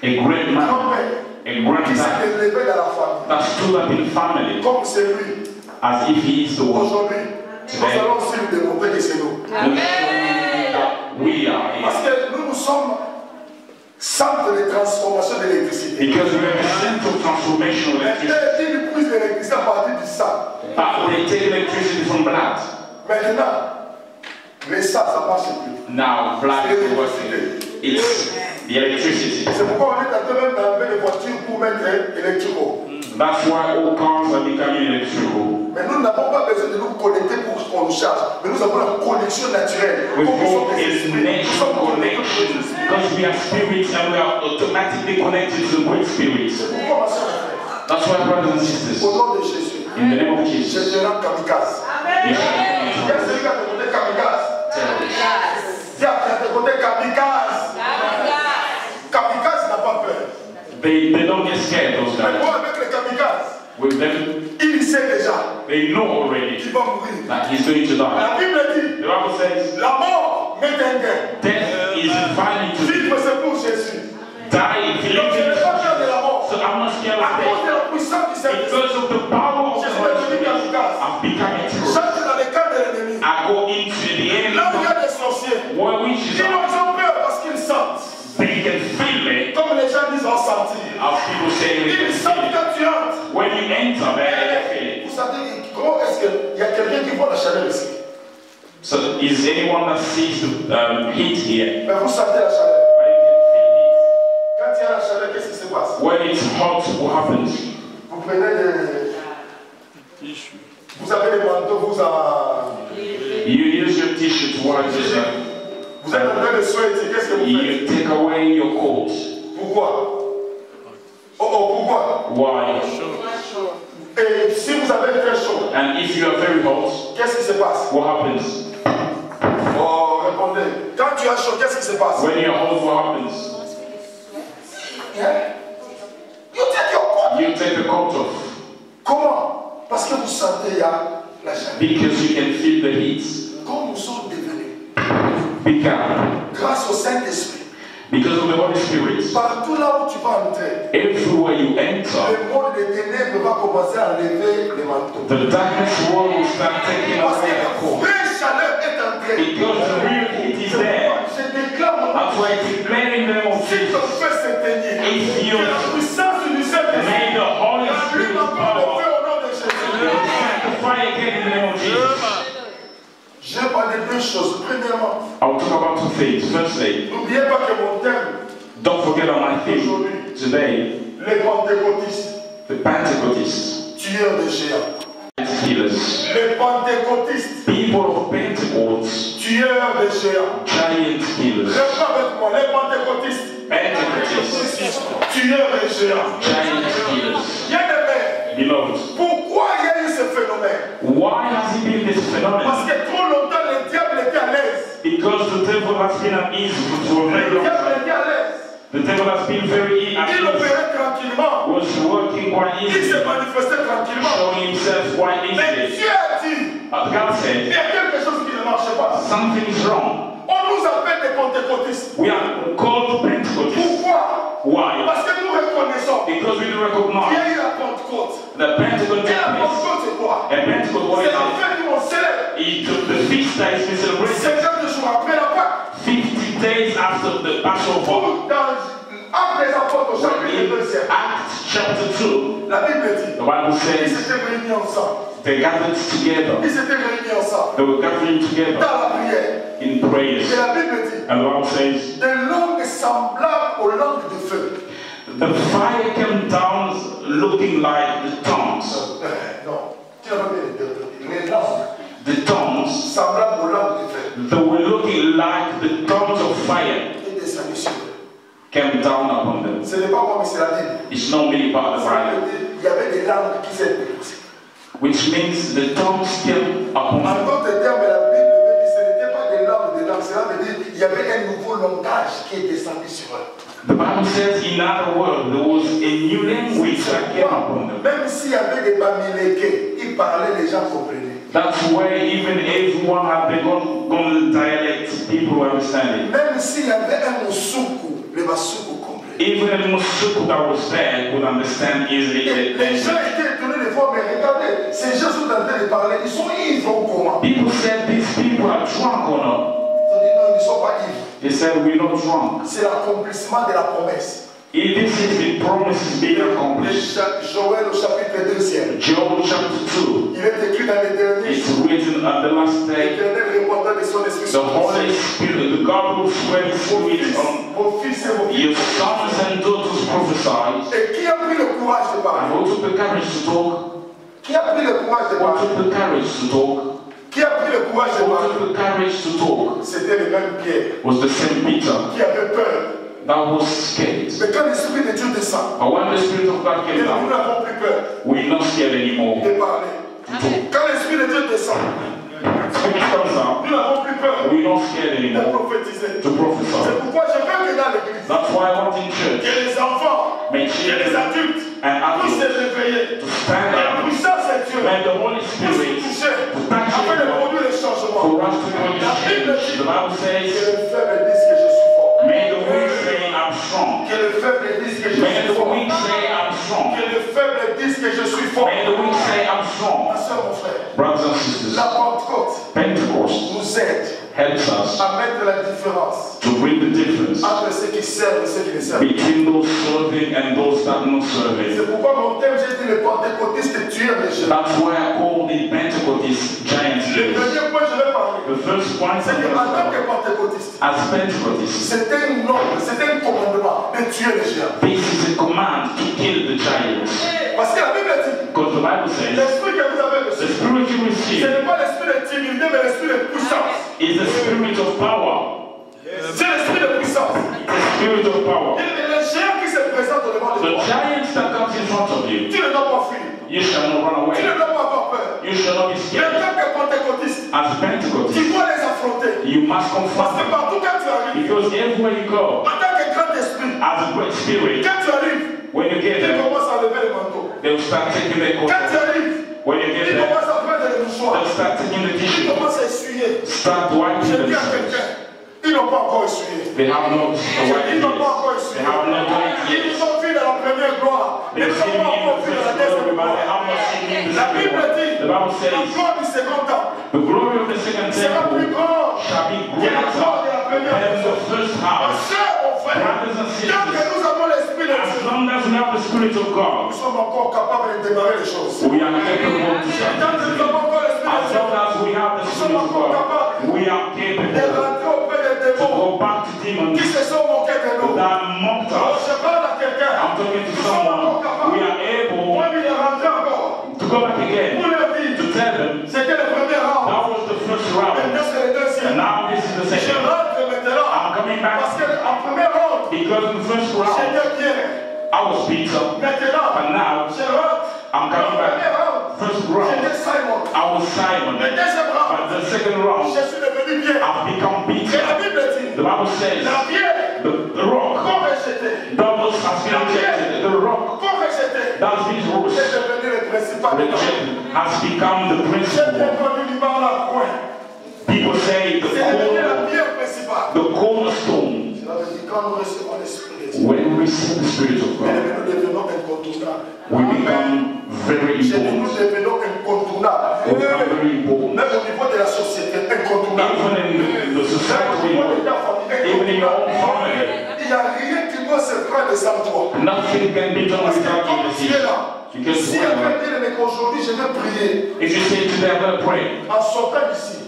a great man, grand-père, a qui granddad s'est élevé dans la famille, that stood up in family comme c'est lui, as if he is the one, aujourd'hui, nous allons aussi lui démontrer que c'est nous. will show you that we are Parce his. que nous sommes centre de transformation de l'électricité. Because we are the center of transformation of electricity. Maintenant, ils puissent l'électricité à partir du sang. They take electricity from blood. Maintenant, le sang, ça ne marche plus. Now blood is working. It's the electricity. C'est pourquoi on est en train même d'enlever les voitures pour mettre électrico. That's why all cars are becoming electrical. Mais nous n'avons pas besoin de nous connecter pour qu'on nous charge. Mais nous avons la connexion naturelle. We go in natural connections because we are spirits and we are automatically connected to great spirits. That's why, brothers and sisters, Au nom de Jésus, in the name of Jesus, je te rends kamikaze. Il y a celui qui a te côté kamikaze. Il y a te côté kamikaze. Kamikaze n'a pas peur. they don't get scared, those Mais guys. moi, avec les kamikazes, With them, il sait déjà they know already qu'il va mourir. that he's going to die. La Bible dit, The Bible says, la mort met un gain. death is inviting to Vivre, c'est pour Jésus. die. Donc, je n'ai pas peur de la mort. So I'm not scared À of cause de death. la puissance du Saint-Esprit. Because of the power of Je the suis Holy devenu Spirit, kamikaze. I'm becoming true. J'entre dans les camps de l'ennemi. I go into the Là où il y enemy a des sorciers, where witches ils are. ont peur parce qu'ils sentent. They can feel it. Comme les gens disent en sentir. As people say, they can Ils sentent feel it. quand tu entres. When you enter there, they feel it. Vous savez, comment est-ce qu'il y a quelqu'un qui voit la chaleur ici? So is anyone that sees the heat here? Mais vous sentez la chaleur. But you can feel it. Quand il y a la chaleur, qu'est-ce qui se passe? When it's hot, what happens? Vous prenez des... Vous avez des manteaux, vous en... You use your t-shirt, what is it? Vous êtes en train de souhaiter, qu'est-ce que vous You faites? take away your coat. Pourquoi? Pourquoi? Why? Et si vous avez très chaud, And if you are very hot, qu'est-ce qui se passe? what happens? Oh, répondez. Quand tu as chaud, qu'est-ce qui se passe? When you're hot, what happens? Hein? You take your coat. You take the coat off. Comment? Parce que vous sentez il y a la chaleur. Because you can feel the heat. Comme nous sommes devenus, Become. grâce au Saint-Esprit, Because of the Holy Spirit. partout là où tu vas entrer, Everywhere you enter, le monde des ténèbres va commencer à enlever les manteaux. the darkness world will start taking Parce que away the la coat. vraie chaleur est entrée. Because the real heat is there. Je déclare mon That's why I declare in the name of si ton Jesus. feu s'éteignait, If you que la puissance du Saint-Esprit may the Holy allume Spirit encore le power feu au nom de Jésus. sanctify again in the name of Jesus. Je vais parler de deux choses. Premièrement, I'll talk about two things. Firstly, n'oubliez pas que mon terme, don't forget on my theme today, les pentecôtistes, the Pentecostals, tueurs de géants. healers, Les pentecôtistes, people of Pentecost, tueurs de géants. giant healers, Répète avec moi, les pentecôtistes, Pentecostals, tueurs de géants. giant healers. Bien-aimés, Beloved, pourquoi il y a eu ce phénomène? why has it been this Parce phenomenon? que trop longtemps, le diable était à l'aise. Because the devil has been at ease for a very Le long diable time. était à l'aise. The devil has been very at Il ease, opérait tranquillement. was working quite Il se easily, manifestait tranquillement. showing himself quite Mais easily. Dieu a dit, But God il said, y a quelque chose qui ne marche pas. something is wrong. On nous appelle des pentecôtistes. We are called Pentecostals. Pourquoi? Why? Parce que nous reconnaissons Because we qu'il y recognize a eu la Pentecôte. the Pentecost Et la place. Pentecôte, c'est quoi? A Pentecost, what C'est is la it? fête où on célèbre. The feast that is been celebrated 50 jours après la Pâque. 50 days after the Passover. Dans Actes des Apôtres, au chapitre 2, Acts chapter 2, la Bible dit, the Bible ils says s'étaient réunis ensemble. they gathered together. Ils s'étaient réunis ensemble. They were gathering together Dans la prière. in prayers. Et la Bible dit, And the Bible says, des langues semblables aux langues de feu. the fire came down looking like the tongues. Non, tu n'as pas bien interprété. Les langues The tongues, semblables aux langues de feu. they were looking like the tongues of fire Et descendu sur eux. came down upon them. Ce n'est pas moi, mais c'est la Bible. It's not me, but the Ça veut Bible. dire, il y avait des langues qui s'étaient déposées. Which means the tongues came upon En them. d'autres termes, la Bible veut dire ce n'était pas des langues. Cela veut dire qu'il y avait un nouveau langage qui est descendu sur eux. The Bible says, in other words, there was a new language that came upon them. Même s'il y avait des Bamileke, ils parlaient, les gens comprenaient. That's where even everyone had gone dialect, people were understanding. Même s'il y avait un Musuku, les Basuku comprenaient. Even the Musuku that was there could understand easily. Et les gens étaient étonnés de voir, mais regardez, ces gens sont en train de parler, ils sont ivres ou comment? People said, these people are drunk or not? Ils ont dit non, ils ne sont pas ivres. They said, we're not drunk. C'est l'accomplissement de la promesse. This is the promises being accomplished. Joël au chapitre 2. Joel chapter 2. Il est écrit dans l'Éternel. It's written on the last day. L'Éternel dépendra de son esprit. The Holy Spirit, the God who spread His Spirit on Vos fils et vos filles. your sons and daughters prophesy. Et qui a pris le courage de parler? And who took the courage to talk? Qui a pris le courage de Who parler? took the courage to talk? Qui a pris le courage de Who parler? took the courage to talk? C'était le même Pierre Was the same Peter qui avait peur. that was scared. Mais quand l'Esprit de Dieu descend, But when the Spirit of God came nous down, n'avons plus peur we're not scared anymore. de parler. Quand l'Esprit de Dieu descend, Spirit comes down, nous n'avons plus peur we're not scared de anymore prophétiser. to prophesy. C'est pourquoi je veux que dans l'église, That's why I want in church, que les enfants, may que les children adultes and puissent se adults réveiller. to stand Et la up, puissance de Dieu may the Holy puisse Spirit nous toucher to touch afin de you produire les changements. for us to produce La Bible change. dit The Bible que says, le faible dise que je suis fort. may the weak say I'm strong. Que le faible dise que je May suis the fort. weak say I'm strong. Que le faible dise que je suis fort. May the weak say I'm strong. Ma soeur, mon frère, Brothers and sisters, la Pentecôte Pentecost nous aide helps us à mettre la différence to bring the difference entre ceux qui servent et ceux qui ne servent pas. between those serving and those that are not serving. C'est pourquoi mon thème, j'ai dit les pentecôtistes tueurs les jeunes. That's why I call the Pentecostist giants. Le premier point que je vais parler, The first point c'est qu'en tant que pentecôtiste, as Pentecostist, c'est un ordre, c'est un commandement de tuer les géants. this is a command to kill the giants. Parce que la Bible dit, Because the Bible says l'esprit que vous avez the reçu, spirit you ce receive n'est pas l'esprit de timidité, mais l'esprit de puissance. is the spirit of power. C'est l'esprit de puissance. The spirit of power. Et les géants qui se présentent devant The toi, giants that comes in front of you, tu ne dois pas fuir. you shall not run Tu away. ne dois pas avoir peur. You shall not be Mais en scared. tant que pentecôtiste, As tu Pentecostist, dois les affronter. you must Parce confront que them. partout quand tu arrives, Because everywhere you go, en tant que grand esprit, as a great spirit, quand tu arrives, when you get ils there, commencent à lever le manteau. they will start taking their Quand coat. tu arrives, When you get ils there, commencent à prendre les mouchoirs. they'll start taking the Ils tissue. commencent à essuyer. Start Je wiping dis à themselves. quelqu'un, ils n'ont pas encore essuyé. They have not Ils wiped n'ont pas it. encore They essuyé. have not done it Ils yet. nous ont vu dans la première gloire. Ils They've ne seen sont me pas in encore the vus dans la first deuxième glory, but they gloire. have not seen me in the La second Bible one. dit, The Bible la says, gloire du second temple the glory of the second sera plus temple grande shall be que la gloire de la greater première. than the first Ma house. soeur, mon frère, Brothers and tant que sisters, nous avons l'esprit de as Dieu, long as we have the Spirit of nous God, sommes encore capables de démarrer les choses. we are capable to start. Tant que nous avons encore l'esprit de As Dieu, long as we have the Spirit of God, we are de capable rentrer auprès des to démons go back to qui demons se sont moqués de nous. that mocked Alors, us. je parle à quelqu'un. I'm talking to someone. We are able Moi, il est rentré encore. to go back again Pour leur dire, to tell them c'était le premier round. that was the first round. Maintenant, c'est le And deuxième. now this is the Je second. rentre maintenant. I'm coming Parce back qu'en premier round, because in the first round j'étais bien. I was Peter, Maintenant, but now je rentre. I'm Dans coming le premier back. round, First round j'étais Simon. I was Simon, Le deuxième round, but the second round je suis devenu bien. I've become Et la Peter. Bible dit, The Bible says la pierre, the rock qu'on rejetait, doubles has been rejected. The rock qu'on rejetait, that's been c'est devenu le principal. rejected has become the J'ai principal. entendu du mal à coin. People say C'est devenu la pierre principale. the cornerstone. Cela veut dire quand nous recevons l'esprit de Dieu, When we receive the Spirit of God, nous devenons incontournables. we become very J'ai dit, nous important. devenons incontournables. We become very important. Même au niveau de la société, incontournable. Even in the society, Même au niveau de ta famille, even in your own incontournable. family, Il n'y a rien qui doit se prendre sans toi. nothing can be done Parce que without comme your tu es decision. là, Because si whenever, quelqu'un dit mais qu'aujourd'hui je vais prier, if you say today I'm going to pray, en sortant d'ici,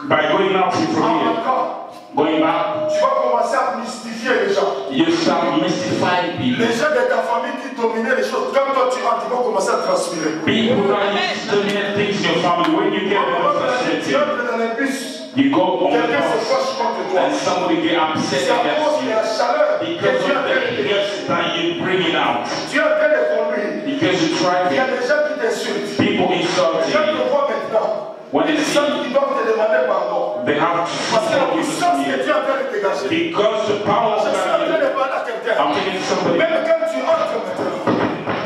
by going out from en here, rentrant, going back, tu vas commencer à mystifier les gens. you start mystifying people. Les gens de ta famille qui dominaient les choses, quand toi tu rentres, ils vont commencer à transpirer. People that used to dominate things in your family, when you get them Tu frustrated, entres dans les bus, you go on the quelqu'un se bus fâche contre toi. and somebody get upset C'est à cause against de you la chaleur que because tu es en of train the de heat that you bring it out. Tu es en train de conduire. Because you try Il y a it. des gens qui t'insultent. People insult Quand you. tu vois maintenant, When ils they see sentent qu'ils doivent te demander pardon. they have to Parce que la forgive puissance que you. tu es en train de dégager. Because the power Je of suis en train God, de parler à quelqu'un. I'm taking to somebody. Même quand tu entres maintenant,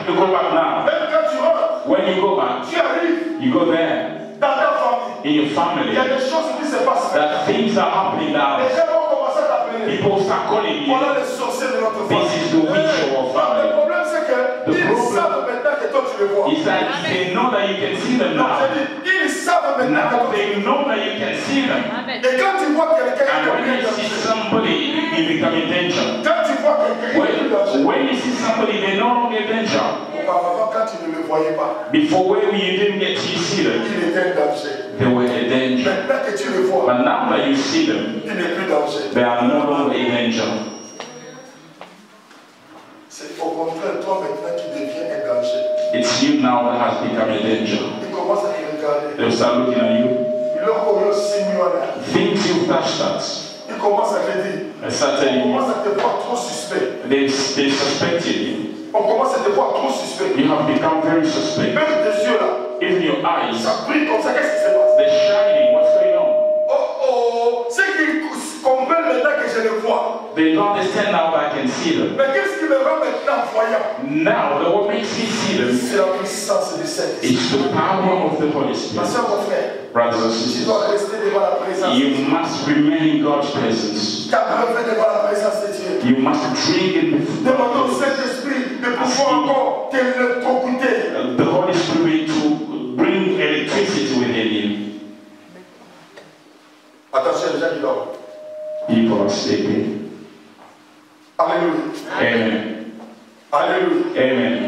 You go back now. même quand tu rentres, When you go back, tu arrives you go there dans ta famille. in your Il family. y a des choses qui se passent. That things are happening Les now. gens vont commencer à t'appeler. People start calling you. Voilà les sorciers de notre This famille. is the witch of our Le family. problème c'est que ils problem- savent maintenant que toi tu le vois. It's like they know that you can see them Non, now. je dis, ils savent maintenant que Now toi tu they know that you can see them. Et quand tu vois quelqu'un qui And when devient you see dangereux, somebody, you become in danger. quand tu vois quelqu'un qui devient dangereux, When you see somebody, they're no longer danger. Auparavant, quand tu ne le voyais pas, Before when you didn't get to see them, il était un danger. they were a danger. Maintenant que tu le vois, But now that you see them, il n'est plus danger. they are no longer a danger. C'est au contraire toi maintenant qui deviens un danger. It's you now that has become a danger. Il commence à te regarder. They'll start looking at you. Il a encore aussi mis en l'air. Things you've touched at. Il commence à te dire. They start On telling you. commence à te voir trop suspect. They suspected you. On commence à te voir trop suspect. You have become very suspect. Même tes yeux là, Even your eyes, ça brille comme ça. Qu'est-ce qui se passe? they're shining. What's going on? Oh, ceux qui comprennent maintenant que je le vois. They don't understand now that I can see them. Mais qu'est-ce qui me rend maintenant voyant? Now, what makes me see them C'est la puissance du Saint-Esprit. is the power of the Holy Ma Spirit. soeur, mon frère, Brothers and tu sisters, dois rester devant la présence. you must remain in God's presence. Tu as besoin devant la présence de Dieu. You must drink in Demandons au Saint-Esprit de pouvoir encore t'électrocuter. the Holy Spirit to bring electricity within you. Attention, les gens qui dorment. People are sleeping. Alléluia. Amen. Alléluia. Amen.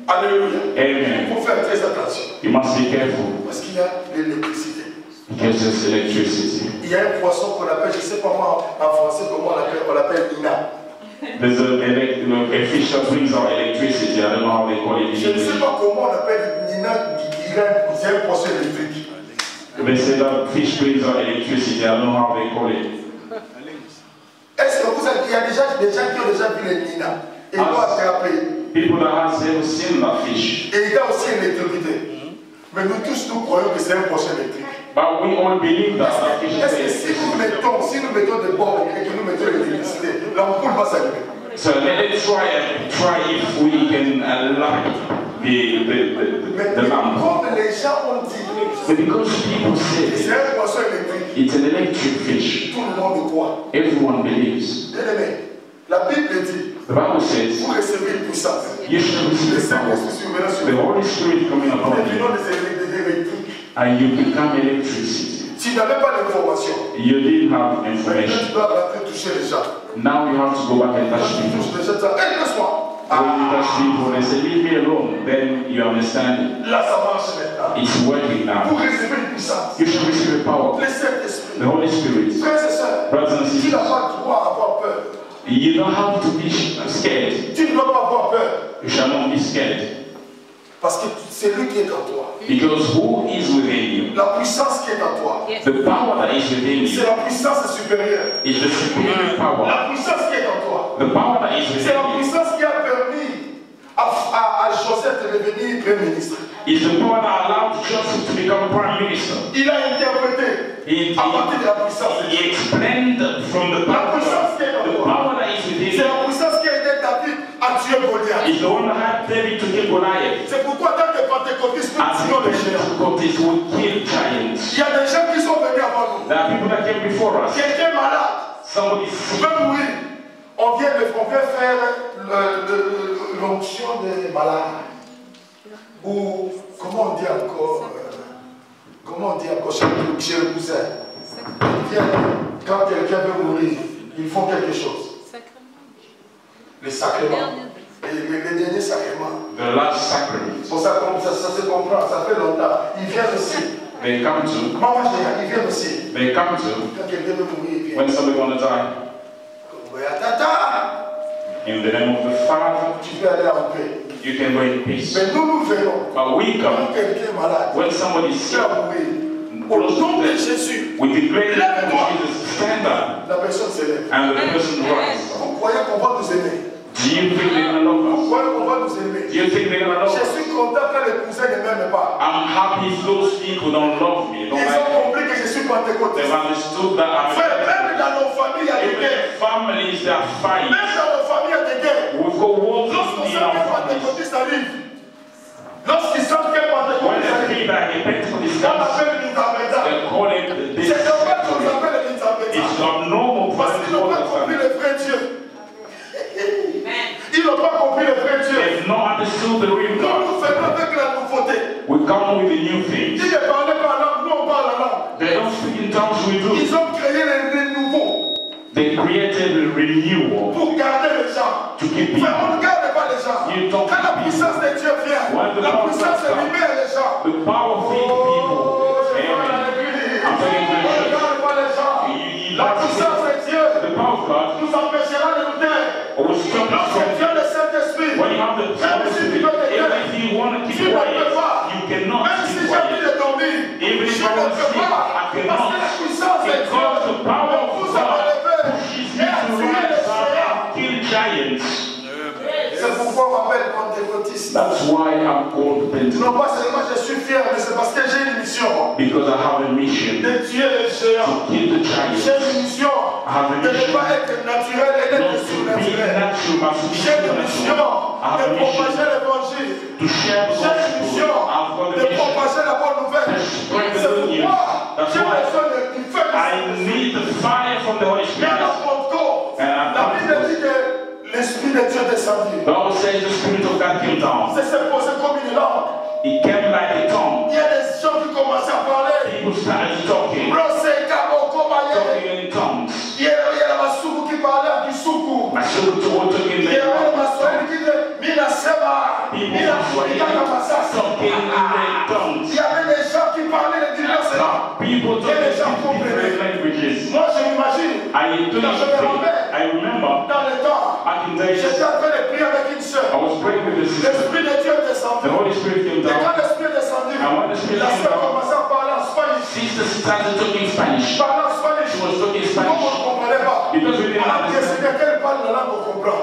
Alléluia. Amen. Il faut faire très attention. You must be careful Parce qu'il y a l'électricité. because there's electricity. Il y a un poisson qu'on appelle, je ne sais pas moi en français comment on l'appelle Ina. There's a fish that brings out electricity. I don't know how they call it in Je ne sais English. pas comment on appelle Nina. C'est un poisson électrique. They say that fish brings out electricity. I don't know how they call it. Est-ce que vous avez, il y a déjà des gens qui ont déjà vu les Nina et ils l'ont attrapé. People that have ever seen that fish. Et il a aussi électrocuté. Mais nous tous, nous croyons que c'est un poisson électrique. But we all believe that that fish Est-ce que is si nous mettons des bords et que nous mettons l'électricité, l'ampoule va s'allumer? So let's try if we can light the lamp. Comme les gens ont dit, But because people c'est say un poisson électrique, it's an electric fish, tout le monde croit. everyone believes. Bien aimé, la Bible dit, The Bible says vous recevez une puissance. you should receive Le the power, Saint-Esprit survenant sur the vous. Holy Spirit coming Nous upon you, devenons des électriques. and you become electricity. Si tu n'avais pas l'information, You didn't have maintenant information. tu dois rentrer toucher les gens. Now you have to go back and Quand touch tu people. touches les gens, tu dis, hey, laisse-moi. When you touch people and say, leave me alone, then you understand Là, ça marche maintenant. it's working now. Vous recevez une puissance. You should receive the power, Le Saint-Esprit. the Holy Spirit. Frères et sœurs, Brothers and tu n'as sisters, pas le droit à avoir peur. you don't have to be scared. Tu ne dois pas avoir peur. You shall not be scared. Parce que c'est lui qui est en toi. Because who is within you? La puissance qui est en toi, The power that is within c'est you la puissance supérieure. is the superior power. La puissance qui est en toi, The power that is c'est la within you puissance qui a permis à Joseph de devenir Premier ministre. is the power that allowed Joseph to become prime minister. Il a interprété He, à partir de la puissance de he Dieu. explained from the power, the power that is within C'est you. la puissance qui a aidé David à tuer Goliath. Is the one that had David to kill Goliath. C'est pourquoi tant que pentecôtistes, nous As tuons les géants. difficulties would kill giants. Il y a des gens qui sont venus avant nous. There are people that came before us. Quelqu'un est malade, Somebody sick. peut mourir. On vient faire l'onction des malades. Ou, comment on dit encore chez le cousin. Quand quelqu'un veut mourir, ils font quelque chose. Les sacrements. Les derniers sacrements. The last sacrament. Pour ça, ça se comprend, ça fait longtemps. Ils viennent aussi. They come to. Maman, ils viennent aussi. They come to Quand quelqu'un veut mourir, ils viennent. when somebody want to die. In the name of the Father, Tu peux aller en paix. you can go in peace. Mais nous venons. But we Quand come quelqu'un est malade, when somebody is tu sick. vas mourir. Au nom de Jésus, We declare that Jesus stand up la personne se lève. and the person rise. Vous croyez qu'on va nous aimer? Do you think they're gonna love Vous us? croyez qu'on va nous aimer? Do you think they're gonna love Je us? suis content quand les cousins ne m'aiment pas. I'm happy if those people don't love me, don't Ils like ont me. compris que je suis pentecôtiste. They've understood that Frère, I'm même dans nos familles, il y a des even guerres. families that fight. Même dans nos familles, il y a des guerres. We've got wars Lorsqu'on in sent our qu'un families. pentecôtiste arrive, lorsqu'ils sentent qu'un When pentecôtiste they arrive, feel that a Pentecostal on comes, appelle l'intermédiaire. they call it this. C'est normal qu'on appelle l'intermédiaire. It's abnormal for Parce them qu'ils to n'ont call pas it compris family. le vrai Dieu. Ils n'ont pas compris le vrai Dieu. They've not understood the real Nous God. nous faisons avec la nouveauté. We come with the new things. Ils ne parlaient pas la langue, nous on parle la langue. They don't speak in tongues, we do. Ils ont créé les nouveaux They created a renewal pour garder les gens. to keep Mais people. on ne garde pas les gens. You don't Quand la keep people. de Dieu vient, la puissance libère les gens. The power feeds people. I'm telling you the truth. La puissance de Dieu The power of God nous empêchera de nous taire. will stop us Lorsque Dieu from. le Saint-Esprit, When you have the Holy Spirit, even if you want to tu keep ne quiet, peux pas. you cannot Même si keep j'ai envie quiet. de dormir, Even je if ne I want to peux sleep, pas. I Parce que cannot. la puissance de Dieu Because the power me of pousse à me God lever pushes et me à to tuer les rise up géants. and kill giants. C'est pourquoi on m'appelle pentecôtiste. That's why I'm called Pentecost. Non pas seulement je suis fier, mais c'est parce que j'ai une mission Because I have a mission de tuer les géants. to kill the giants. J'ai une mission de ne pas être naturel et Not d'être to be surnaturel. natural, but to be J'ai une mission supernatural. I have de a mission propager l'évangile. to share the J'ai une mission gospel. I've got a de mission. propager la bonne nouvelle. Spread the C'est good news. pourquoi That's j'ai why besoin du feu de I need the fire from the Holy Il y Spirit. a la Pentecôte. La Bible dit que l'Esprit de Dieu descendit. The Bible says the Spirit of God came down. C'est se posé comme une langue. It came like a tongue. Il y a des gens qui commencent à parler. People started talking Il in tongues. y a la Masuku qui parlait à Kisuku. My soul told talking Il y in a la tongues. Maswahili qui disait Mina Sema. People Mina from Swahili Fika Masasa. talking in their tongues. Il y avait des gens qui parlaient de diverses langues. People talking in different languages. Moi je m'imagine, I remember dans le temps, back in days, j'étais en train de prier avec une soeur. I was praying with the sister. L'Esprit de Dieu est The descendu. Holy Spirit came Et quand down. l'Esprit est descendu, And when the Spirit la came soeur down, commençait à parler en Spanish. sister started talking Spanish. Parler en Spanish. She was talking Comme on Spanish. ne comprenait pas. Because we didn't On a dit, understand. Seigneur, qu'elle parle la langue, on comprend.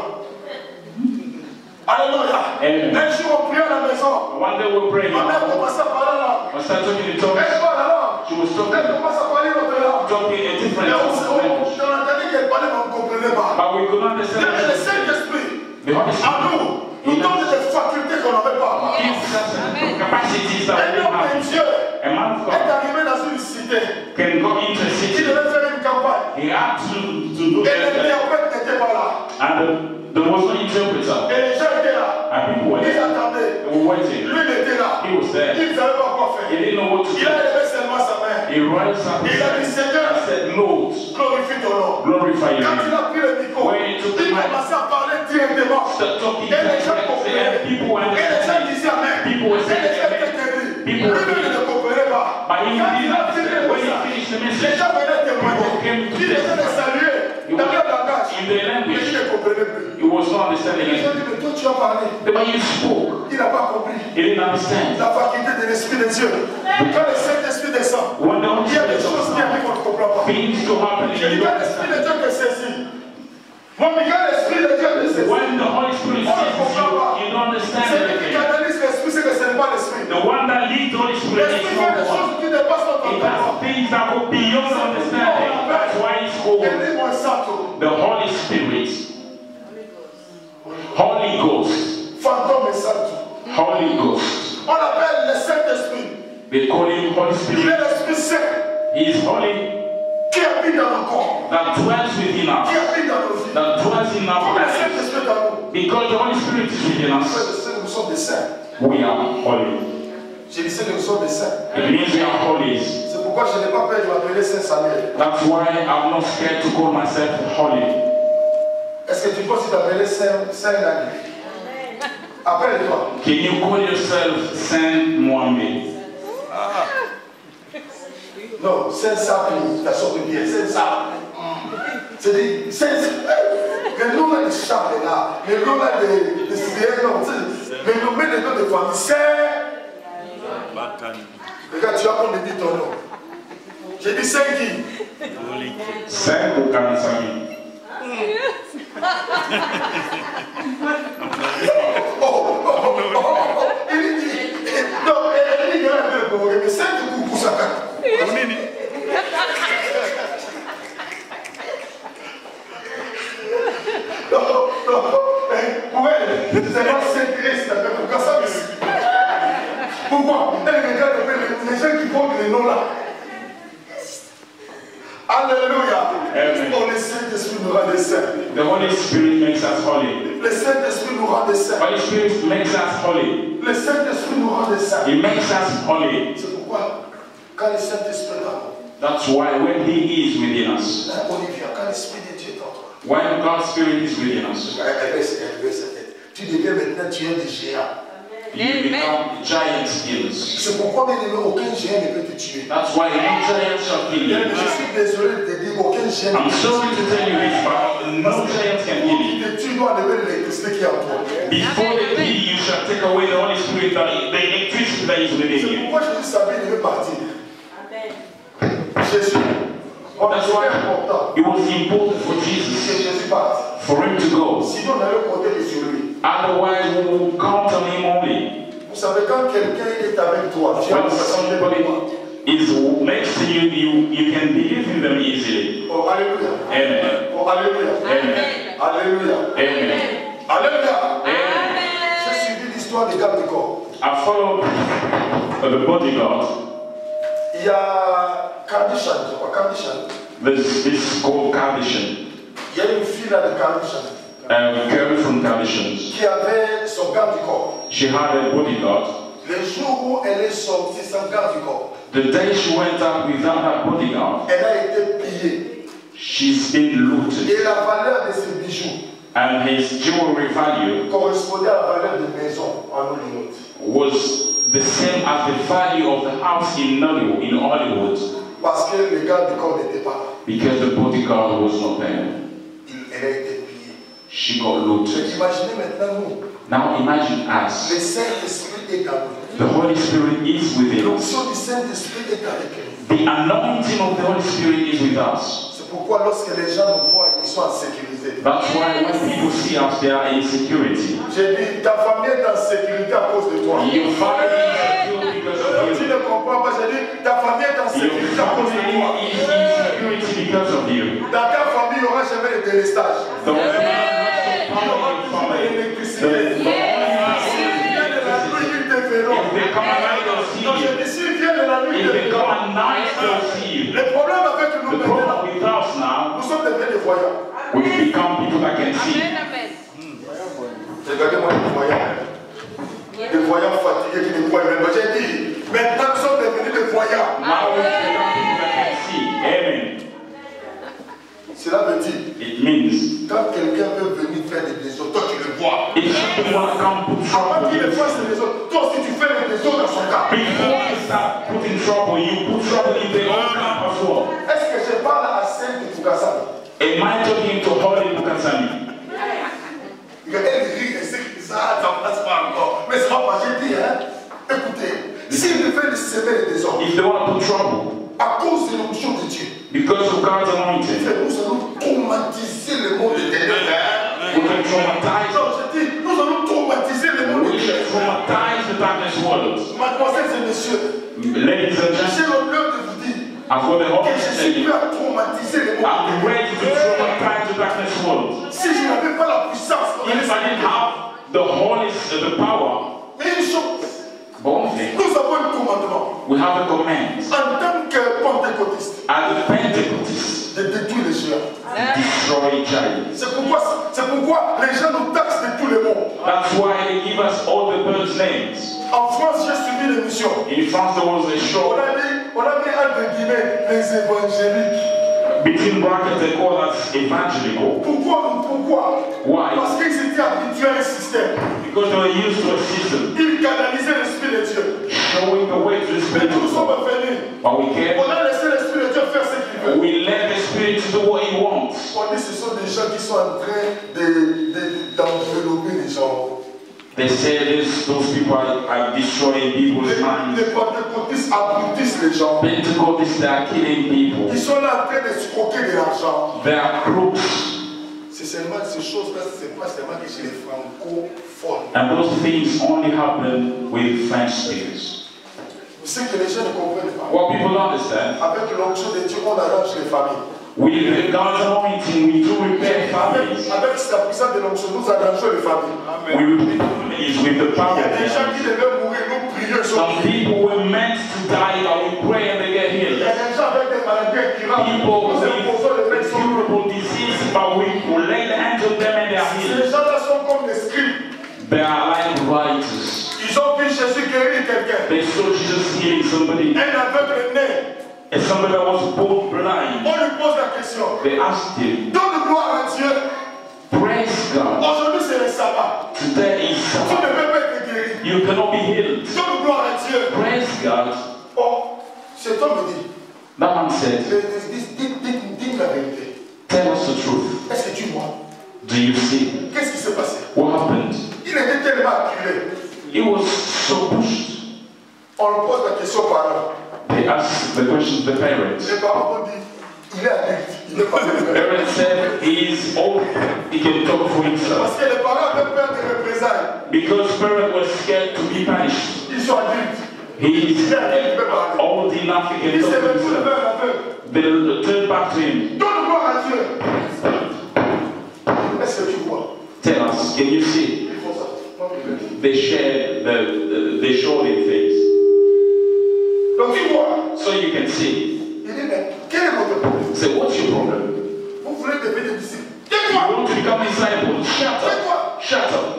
Alléluia. Amen. Un jour, on priait à la maison. One day we were praying. Ma mère commençait à parler la langue. I started talking in tongues. Elle parle la langue. She was Elle talking, commence à parler notre langue. talking a different Mais on language. entendait qu'elle parlait, mais on ne comprenait pas. But we could not understand Le what she Saint-Esprit, The Holy à Spirit nous donne des facultés qu'on n'avait pas. gives us capacities that Un we homme don't de have. Dieu A man of est God arrivé dans une cité. can go into a Il city. devait faire une campagne. He had to do Et that. l'interprète n'était pas là. And there was no interpreter. Et les gens étaient là. And people were Ils there. attendaient. They were waiting. Lui, il était là. He was there. Il ne savait pas quoi He faire. didn't know what to Il a do. levé seulement sa main. He rose up Il a dit, Seigneur, and said, Lord, glorifie ton nom. glorify your Quand il name. a pris le micro, When he took the il mic, commençait à parler directement. start talking Et les gens to comprenaient. and people Et les gens understand. disaient Amen. People were Et les saying gens amen. étaient guéris. People were Lui-même ne comprenait pas. But he Quand il didn't a fini understand. le When he message, finished the les message, gens venaient témoigner. people came to Il était de saluer dans leur langage. in their Mais language. il ne comprenait plus. He was not understanding Les gens it. disent, mais toi tu as parlé. But you spoke. Il n'a pas compris. He didn't understand. La faculté de l'Esprit de Dieu. Quand le Saint-Esprit descend, When the Holy il y a des Spirit choses qui comes arrivent qu'on ne comprend pas. things to happen J'ai in dit, you quand l'Esprit de understand. Dieu te saisit, moi, mais quand l'Esprit de Dieu te saisit, When the Holy Spirit sees you don't understand celui qui anything. canalise l'Esprit, c'est que ce n'est pas l'Esprit. The one that leads the Holy Spirit is L'Esprit fait des not one. choses qui dépassent notre It entendement. has things that go beyond understanding. That's why it's called Esprit Santo, the Holy Spirit. Holy Ghost. fantôme et Santo. Holy Ghost. On l'appelle le Saint-Esprit. They call him Holy Il Spirit. est l'Esprit Saint He is holy qui habite dans nos corps, that dwells within us. qui habite dans nos vies. That dwells in our Comme le lives. Saint-Esprit dans nous. Because the Holy Spirit is within us, Nous sommes des saints. we are holy. J'ai dit que nous sommes des saints. It means we are holy. C'est pourquoi je n'ai pas peur de m'appeler Saint Samuel. That's why I'm not scared to call myself holy. Est-ce que tu penses t'appeler Saint Daniel? Appelle-toi. Can you call yourself Saint Mohammed? Non, Saint Sapin, t'as sorti bien, Saint Sapin. C'est-à-dire, le nom là de Charles est là, le nom là de Sylvain, non, mais le nom de famille, Saint. Regarde, tu vas qu'on me dit ton nom. J'ai dit Saint qui? Saint Okanisami. Il dit, non, elle dit, il y a un peu de mais Saint du coup pour sa carte. Pour elle, c'est pas Saint-Christ, mais pourquoi ça me suit? Pourquoi? Elle regarde les gens qui portent les noms là. Alléluia. Oh, le Saint-Esprit nous rend des saints. The Holy Spirit makes us holy. Le Saint-Esprit nous rend des saints. Holy Spirit makes us holy. Le Saint-Esprit nous rend des saints. He makes us holy. C'est pourquoi, quand le Saint-Esprit est là, That's why when He is within us, Olivia, quand l'Esprit de Dieu est en toi, when God's Spirit is within us, tu deviens maintenant tueur des géants. you become giant killers. C'est pourquoi aucun géant ne peut te tuer. That's why no giant shall kill you. Je suis désolé de te dire aucun géant. I'm sorry to tell you this, but no giant can kill you. Tu dois enlever l'électricité qui est en toi. Before they kill you, you shall take away the Holy Spirit, the electricity that is within C'est you. pourquoi je dis Sabine veut partir. Jésus. That's why it was important for Jesus Jésus parte. for him to go. Sinon, on allait compter sur lui. Otherwise, we will count on him only. Vous savez, quand quelqu'un est avec toi, tu as When l'impression de somebody is next to you, you can believe in them easily. Oh, alléluia. Amen. Oh, alléluia. Amen. Alléluia. Amen. Alléluia. Amen. J'ai suivi l'histoire des gardes du corps. I followed the bodyguard. Il y a Kardashian, je crois, Kardashian. This is called Kardashian. Il y a une fille là de Kardashian A girl from Kardashians. qui avait son garde du corps. She had a bodyguard. Le jour où elle est sortie sans garde du corps, The day she went out without that bodyguard, elle a été pillée. she's been looted. Et la valeur de ses bijoux And his jewelry value correspondait à la valeur de maison en Hollywood. was the same as the value of the house in Hollywood, Parce que le garde du corps n'était pas là. because the bodyguard was not there. Elle a été pillée. She got looted. Imaginez maintenant nous. Now imagine Le us. Saint-Esprit est en nous. The Holy Spirit is within us. L'onction du Saint-Esprit est avec nous. The anointing of the Holy Spirit is with us. C'est pourquoi lorsque les gens nous voient, ils sont en sécurité. That's why when people see us, they are in security. J'ai dit, ta famille est en sécurité à cause de toi. Your family is secure because of Tu you. ne comprends pas, j'ai dit, ta famille est en Your sécurité à cause de family toi. is in security because of you. Dans ta famille, il n'y aura jamais de délestage. The Il y aura toujours de l'électricité. S'il vient de la nuit, ils te verront. If they come at night, they'll see Donc you. j'ai dit, s'il vient de la nuit, ils If te they come verront. at night, they'll see you. Le problème avec nous The maintenant, problem with us now, nous sommes devenus des voyants. we've become people that can see. Regardez-moi les voyants. Des voyants fatigués qui ne voient même pas. J'ai dit, maintenant nous sommes devenus des voyants. Now we've become people that can see. Amen. Cela veut dire, It means quand quelqu'un veut venir faire des désordres, toi tu le vois. if people want to come put Avant trouble qu'il in ne you, fasse des désordres, toi aussi tu fais des désordres dans son cas. before you start putting trouble, you put trouble in their own camp as well. Est-ce que je parle à Sainte Foucassane? Am I talking to Holy Bukasani? Elle rit et sait que ça ne passe pas encore. Mais ça va pas, j'ai dit, hein. Écoutez, s'il veut semer les désordres, If they want to put trouble, à cause de l'onction de Dieu, because of God's anointing, nous allons traumatiser le monde de ténèbres. we can traumatize. Non, je dis, nous allons traumatiser le monde de We shall ténèbres. traumatize the darkness world. Mademoiselles et messieurs, Ladies and j'ai gentlemen, l'honneur de vous dire I've got the que honor to je tell suis you, prêt à traumatiser le monde I'm de ready to ténèbres. traumatize the darkness world. Si je n'avais pas la puissance, If I didn't have the power, mais une chose, one thing, nous avons un commandement we have a command en tant que pentecôtiste as the Pentecost de détruire les géants. destroy giants. C'est pourquoi les gens nous taxent de tout le monde. That's why they give us all the birds' names. En France, j'ai suivi l'émission. In France, there was a On show a mis entre guillemets les évangéliques. between brackets they call us evangelical. Pourquoi? Why? Parce qu'ils étaient habitués à un système. Because they were used to a system Ils canalisaient l'Esprit de Dieu. showing the way to the Mais Spirit nous of sommes God. venus. But we can't. On a laissé l'Esprit de Dieu faire ce qu'il veut. We let the Spirit do what He wants. On dit que ce sont des gens qui sont en train d'envelopper les gens. They say those people are destroying people's minds. Les pentecôtistes abrutissent les gens. Pentecostals, they are killing people. Ils sont là en train de se croquer de l'argent. They are crooks. C'est seulement ces choses-là, c'est pas seulement que chez les francophones. And those things only happen with French speakers. Vous savez que les gens ne comprennent pas. What people don't understand, Avec l'onction de Dieu, on arrange les familles. with God's anointing, we do repair families. Avec la puissance de l'onction, nous arrangeons les familles. We repair families with the Il power y a of des gens God. qui devaient mourir, nous prions. Some people were meant to die, but we pray and they get Il y healed. a des gens avec des maladies incurables. People Nous imposons les mains with sur eux. curable disease, but we lay the hands on them and they are healed. Ces gens-là sont comme des scribes. They are like writers. Ils ont vu Jésus guérir quelqu'un. They saw Jesus healing somebody, Un aveugle né. and somebody that was born blind. On lui pose la question. They asked him, Donne gloire à Dieu. praise God. Aujourd'hui, c'est le sabbat. Today is Tu Sabbath. ne peux pas être guéri. You you cannot be healed. Donne gloire à Dieu. Praise God. Oh, cet homme me dit. That man said, dis la vérité. tell us the truth. Est-ce que tu vois? Do you see? Qu'est-ce qui s'est passé? What happened? Il était tellement acculé. He was so pushed. On lui pose la question par là. They asked the question to the parents. Les parents ont dit, il est adulte, il n'est pas The parents said he is old, he can talk for himself. Parce que les parents avaient peur des représailles. Because parents were scared to be punished. Ils sont adultes. He is old enough, he can Il talk s'est for même himself. They'll turn back to him. Donne gloire à Dieu. Est-ce que tu vois? Tell us, can you see? Ils font ça. They share they show him things. Donc tu vois. So you can see. Il dit, mais quel est votre problème? Say, what's your problem? Vous voulez devenir disciple? You Tais-toi. want to become a disciple? Shut up. Tais-toi. Shut up.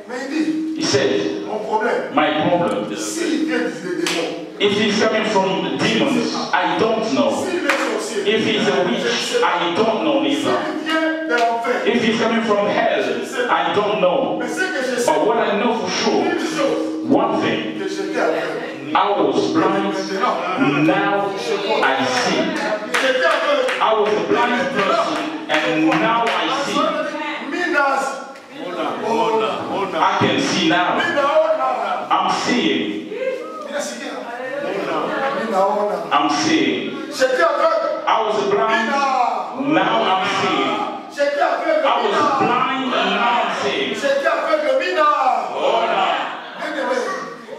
Mais il dit, He said, mon problème, my problem. s'il vient des démons, If he's coming from demons, I don't know. s'il est sorcier, If he's a witch, I don't know neither. s'il vient de l'enfer, If he's coming from hell, I don't know. mais ce que je sais, But what I know for sure, une chose, one thing, que j'étais aveugle. I was blind, now I see. J'étais aveugle. I was a blind person, and now I see. Minas, I can see now. Minaona. I'm seeing. Minasikia. Minaona. I'm seeing. J'étais aveugle. I was blind, now I'm seeing. J'étais aveugle. I was blind, and now I'm seeing. J'étais aveugle. Mina.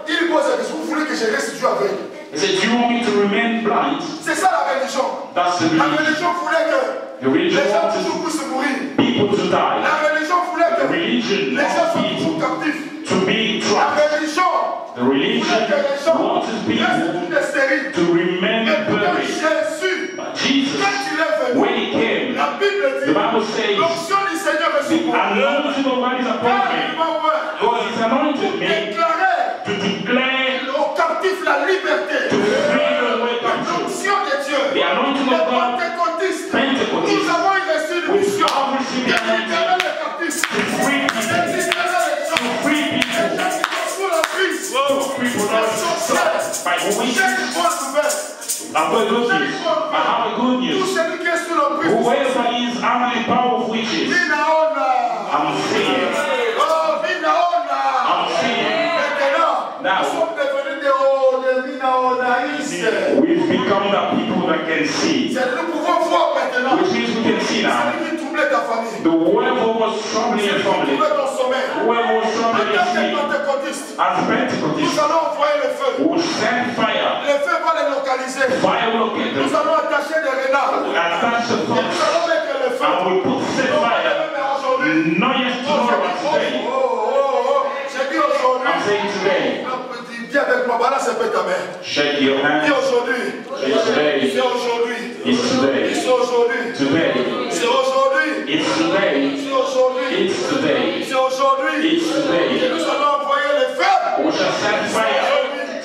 Il pose la question, vous voulez que je reste toujours aveugle? He said, do you want me to remain blind? C'est ça la religion. That's the La religion. religion voulait que The religion les gens wanted toujours puissent mourir. people to die. La religion voulait The que religion les gens wanted soient people toujours captifs. to be La trapped. religion The religion voulait que les gens wanted restent people tous stériles. to remain Mais pourtant buried. Jésus, But Jesus, quand il est venu, when he came, la Bible the dit, Bible says, l'onction du Seigneur est sur the moi. anointing of God is upon Car me. il m'a ouvert God has anointed pour me déclarer to declare, aux captifs la liberté. to free the way to truth. L'onction de Dieu. The anointing Les of God, pentecôtistes. Pentecôtistes. Nous avons reçu une We mission. have received the anointing Libérer les captifs. to free people, Libérer les gens. to free Les people, gens qui sont sous la prise. to people that are stopped by J'ai witches. une bonne nouvelle. I've got good news. I have a good Tout news. celui qui est sous la prise. Whoever is under the power of witches, Vinaona. I'm seeing. Oh, Vinaona. I'm seeing. Maintenant, Now. nous sommes devenus des Vinaonaïstes. We've become the people that can see. Nous pouvons voir maintenant. Which means we can see now. Celui qui troublait ta famille. The whoever was troubling your Celui qui family, troublait ton sommeil. whoever was troubling En your tant que sleep, pentecôtiste, as nous Pentecostals, allons envoyer le feu. will send fire. Le feu va les localiser. Fire will get Nous them. allons attacher des renards. Attach the Et nous thoughts. allons mettre le feu. And we put set Non, fire. mais aujourd'hui. Not yet tomorrow, but today. J'ai dit aujourd'hui. I'm saying today. Dis avec moi, balance un peu ta main. Shake your Dis hand. aujourd'hui. It's today. C'est aujourd'hui. It's today. C'est aujourd'hui. Today. C'est aujourd'hui. It's today. C'est aujourd'hui. It's today. C'est aujourd'hui. It's today. Et nous allons envoyer le feu. We shall send fire.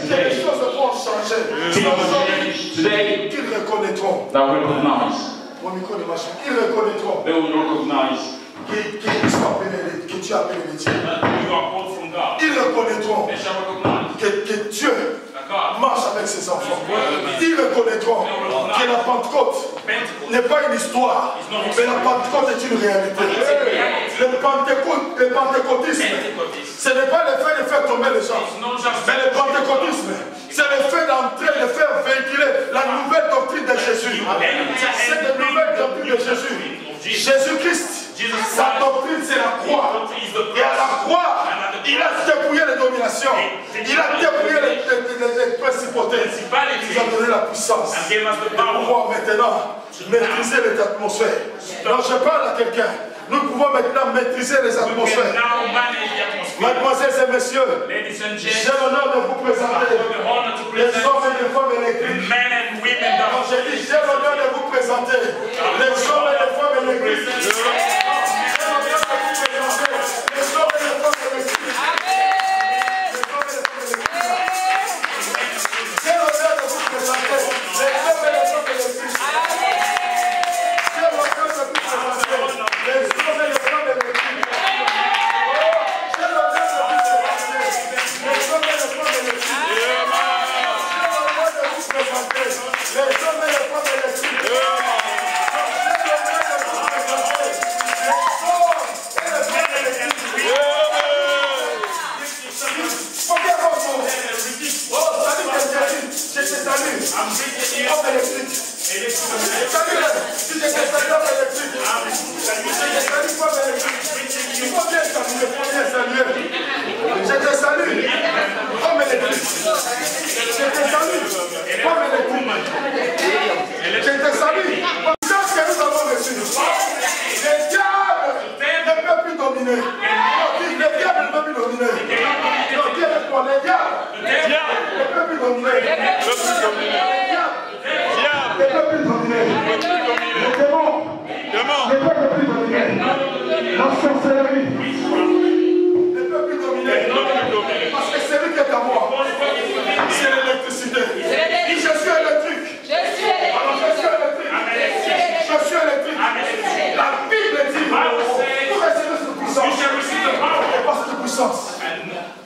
Les Today. choses vont changer. C'est Things will aujourd'hui change today qu'ils reconnaîtront. that recognize. Mon micro de machin. Ils reconnaîtront They will recognize que tu as appelé les tiens. that you are called from God. Ils reconnaîtront They shall recognize que Dieu that God marche avec ses enfants. Ils reconnaîtront que la Pentecôte n'est pas une histoire, mais la Pentecôte est une réalité. Le pentecôtisme, ce n'est pas le fait de faire tomber les gens, mais le pentecôtisme, c'est le fait d'entrer, de faire véhiculer la nouvelle doctrine de Jésus. C'est la nouvelle doctrine de Jésus. Jésus-Christ, sa doctrine c'est la croix. Et à la croix, il a dépouillé les dominations. Il a dépouillé les principautés. Il a donné la puissance pour pouvoir maintenant maîtriser les atmosphères. Donc je parle à quelqu'un. Nous pouvons maintenant maîtriser les atmosphères. Mademoiselles et messieurs, j'ai l'honneur de vous présenter les hommes et les femmes électriques. Quand j'ai dit j'ai l'honneur de vous présenter les hommes et les femmes électriques. J'ai l'honneur de vous présenter les hommes et les femmes électriques. J'ai l'honneur de vous présenter les hommes et les femmes électriques. J'ai l'honneur de vous présenter les hommes et les femmes électriques. Les hommes et les femmes électriques. sorcellerie ne peut plus dominer. Parce que celui qui est à moi, c'est l'électricité. Je suis électrique. Alors je suis électrique. Je suis électrique. La Bible dit, pour recevoir cette puissance, et par cette puissance,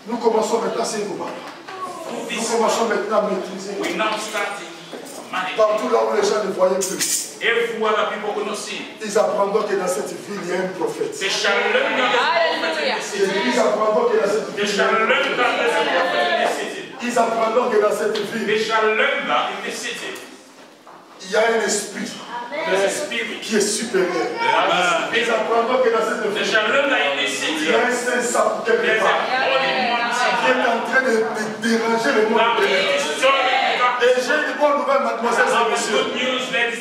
nous commençons maintenant à s'écouter. Nous commençons maintenant à maîtriser. Partout là où les gens ne voyaient plus. Ils apprendront que dans cette ville, il y a un prophète. Ils apprendront que dans cette ville, ils apprendront que dans cette ville, il y a un esprit qui est supérieur. Ils apprendront que dans cette ville, il y a un saint sapin quelque part qui est en train de déranger le monde. Et j'ai une bonne nouvelle, mademoiselle et messieurs.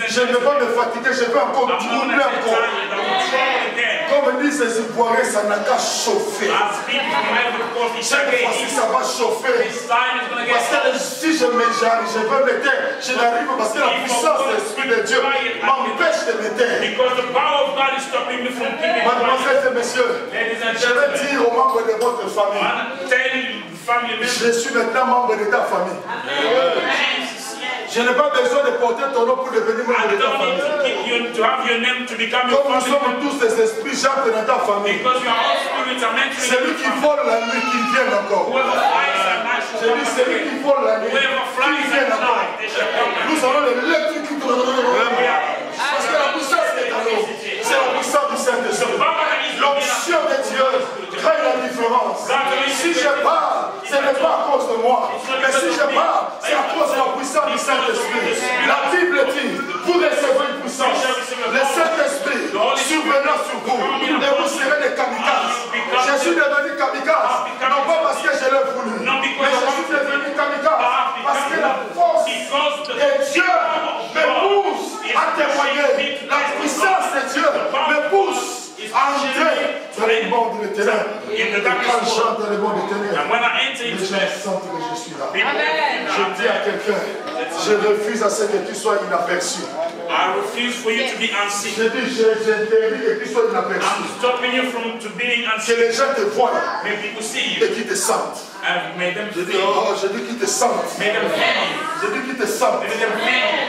Je ne vais pas me fatiguer, je vais encore tourner encore. Comme disent les Ivoiriens, ça n'a qu'à chauffer. Chaque fois que ça va chauffer. Parce que si je me jette, je veux me taire. Je n'arrive pas parce que la puissance de l'Esprit de Dieu m'empêche de me taire. Mademoiselle et messieurs, je vais dire aux membres de votre famille. Je suis maintenant membre de ta famille. Je n'ai pas besoin de porter ton nom pour devenir membre de ta famille. Comme nous sommes tous des esprits, j'entre dans ta famille. Celui qui vole la nuit, qui vient encore. Je dis celui qui vole la nuit, qui vient encore. Nous allons l'électriquer. Parce que la puissance est à nous. C'est la puissance du Saint-Esprit. L'onction de Dieu crée la différence. Si je parle, ce n'est pas à cause de moi. Mais si je parle, c'est à cause de la puissance du Saint-Esprit. La Bible dit, vous recevez une puissance. Le Saint-Esprit survenant sur vous. Et vous serez des kamikazes. Je suis devenu kamikaze. Non pas parce que je l'ai voulu. Mais je suis devenu kamikaze. Parce que la force de Dieu me pousse à témoigner. La puissance de Dieu me pousse à entrer dans les mondes de ténèbres. Et quand j'entre dans les mondes de ténèbres, les gens sentent que je suis là. Je dis à quelqu'un, je refuse à ce que tu sois inaperçu. I refuse for you to be unseen. Je dis, j'interdis que tu sois inaperçu. I'm stopping you from being Que unseen. les gens te voient May people see et you. qu'ils te sentent. And may them Je feel dis, you. oh, je dis qu'ils te sentent. May them feel you. Je dis qu'ils te sentent. May them feel you.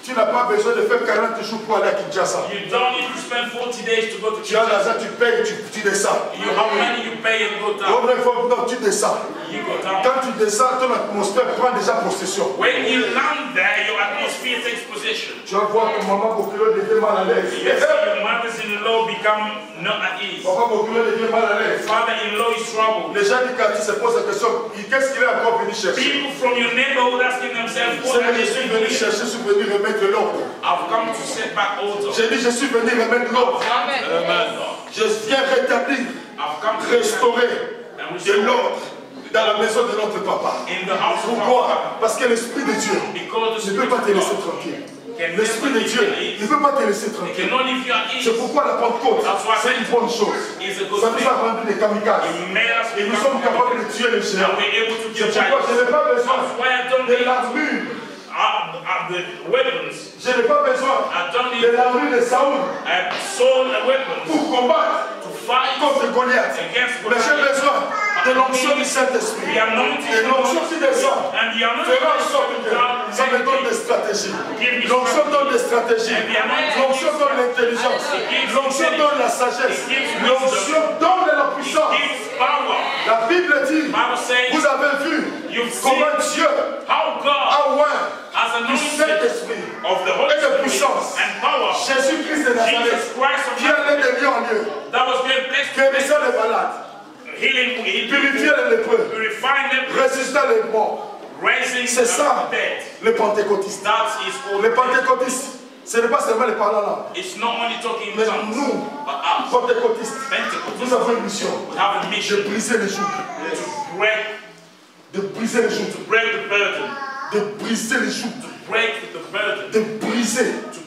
Tu n'as pas besoin de faire 40 jours pour aller à Kinshasa. You don't need to spend 40 days to go to Tu as church. l'argent, tu payes, tu descends. You have money, you pay and go down. Non, tu descends. You go down. Quand tu descends, ton atmosphère prend déjà possession. When you land there, your atmosphere takes possession. Tu vas voir que maman Bokilo devient mal à l'aise. You see your mothers-in-law become not at ease. Papa Bokilo devient mal à l'aise. Father-in-law is troubled. Les gens du quartier se posent la question, qu'est-ce qu'il est encore venu chercher? People from your neighborhood asking themselves, what C'est are que je they suis doing venu here? chercher, je suis venu remettre l'ordre. I've come to set back order. J'ai dit, je suis venu remettre l'ordre. Amen. Je viens rétablir, I've come to restaurer and de restore l'ordre dans la maison de notre papa. in the house of God. Pourquoi? Parce que l'Esprit de Dieu Because the ne peut Spirit pas of te laisser God tranquille. can L'Esprit never de leave Dieu you at ease. ne peut pas te laisser It tranquille. cannot leave you at ease. C'est pourquoi la Pentecôte, c'est une bonne chose. It's a good Ça nous a thing. rendu des kamikazes. It made us Et nous become sommes capables de tuer les géants. and we're able to C'est give pourquoi je giants. n'ai pas besoin That's why I don't de need l'armure. the weapons. Je n'ai pas besoin I don't de need l'armure de Saoul sword and weapons pour combattre to fight contre Goliath. against Mais j'ai Goliath. besoin de l'onction du Saint-Esprit. The anointing Et l'onction qui descend and the fera en sorte que ça me donne des stratégies. L'onction donne des stratégies. L'onction donne l'intelligence. L'onction donne la sagesse. L'onction donne la puissance. gives power. La Bible dit, Bible says vous avez vu you've seen comment Dieu how God a oint has du anointed Saint-Esprit of the Holy et de Spirit puissance and power. Jésus-Christ de Nazareth, Jesus Christ of qui allait de lieu en lieu, that was being placed to guérissant les malades, healing, purifiant les lépreux, purifying them, résistant les morts. raising C'est ça, the dead. les pentecôtistes. That is called Les pentecôtistes, ce n'est pas seulement les parlants là, It's not only talking in mais tongues, nous, but us, pentecôtistes, nous Pentecostals, avons une mission we have a de mission briser les jougs, to break, de briser les jougs, break the burden, de briser les jougs, break the burden, de briser to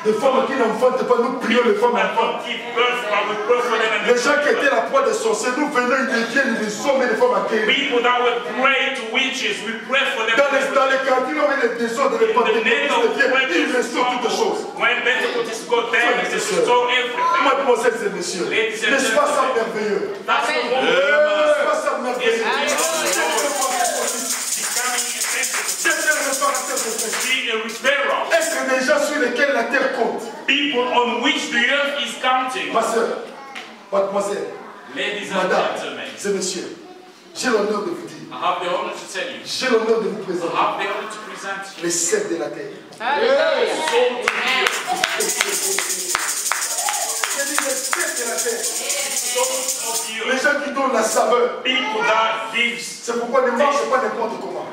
Des femmes qui n'enfantent pas, nous prions les femmes enfantes. Les gens qui étaient la proie des sorciers, nous venons, ils deviennent, ils somment les femmes accueillies. People that would pray to witches, we pray for them. Dans les quartiers, où il y a des désordres, les pentecôtistes viennent, ils restaurent toutes les choses. When Pentecostals go there, they restore everything. Mademoiselles et messieurs, n'est-ce pas ça merveilleux? N'est-ce pas ça merveilleux? Est-ce des gens sur lesquels la terre compte? People on which the earth is counting. Ma soeur, mademoiselle, ladies and madame, gentlemen, c'est monsieur. J'ai l'honneur de vous dire. I have the honor to tell you. J'ai l'honneur de vous présenter. I have the honor to present you. Les sept de la terre. J'ai dit les sept de la terre. Les gens qui donnent la saveur. People that gives. C'est pourquoi ne mange pas n'importe comment.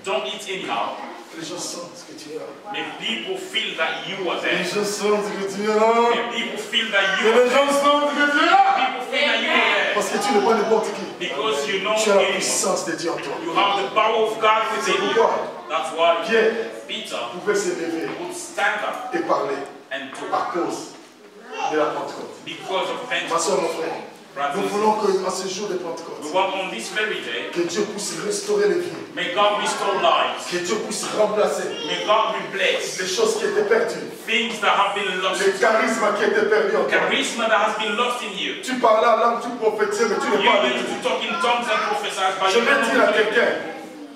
Don't eat anyhow. Les gens sentent que tu es là. May people feel that you are there. Les gens sentent que tu es là. May people feel that you are Les gens sentent que tu es là. People feel that you are there. Parce que tu n'es pas n'importe qui. Because you know tu as la puissance de Dieu en toi. You have the power of God within you. That's why Pierre Peter pouvait se lever would stand up et parler and talk à cause de la Pentecôte. Because of Ma Pentecost. soeur, mon frère, nous voulons qu'à ce jour de Pentecôte, we want on this very day, que Dieu puisse restaurer les vies. may God restore lives. Que Dieu puisse remplacer May God replace les choses qui étaient perdues. things that have been lost. Les charismes qui étaient perdus en toi. Charisma that has been lost in you. Tu parlais en langue, tu prophétisais, mais tu n'es You pas avec used Dieu. to talk in tongues and prophesy, but Je you vais dire à don't. quelqu'un,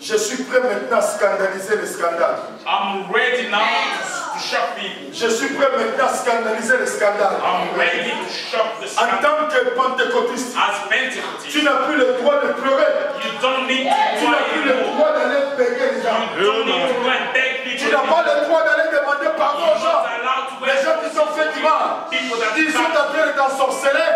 je suis prêt maintenant à scandaliser les scandales. I'm ready now to shock people. Je suis prêt maintenant à scandaliser les scandales. I'm ready to shock the En scandal. tant que pentecôtiste, As Pentecost, tu n'as plus le droit de pleurer. you don't need Tu to n'as cry plus le anymore. droit d'aller béguer les gens. You don't need to go and beg Tu people. n'as pas le droit d'aller demander pardon aux gens. allowed to Les gens qui sont fait du mal, ils sont en train de t'ensorceler.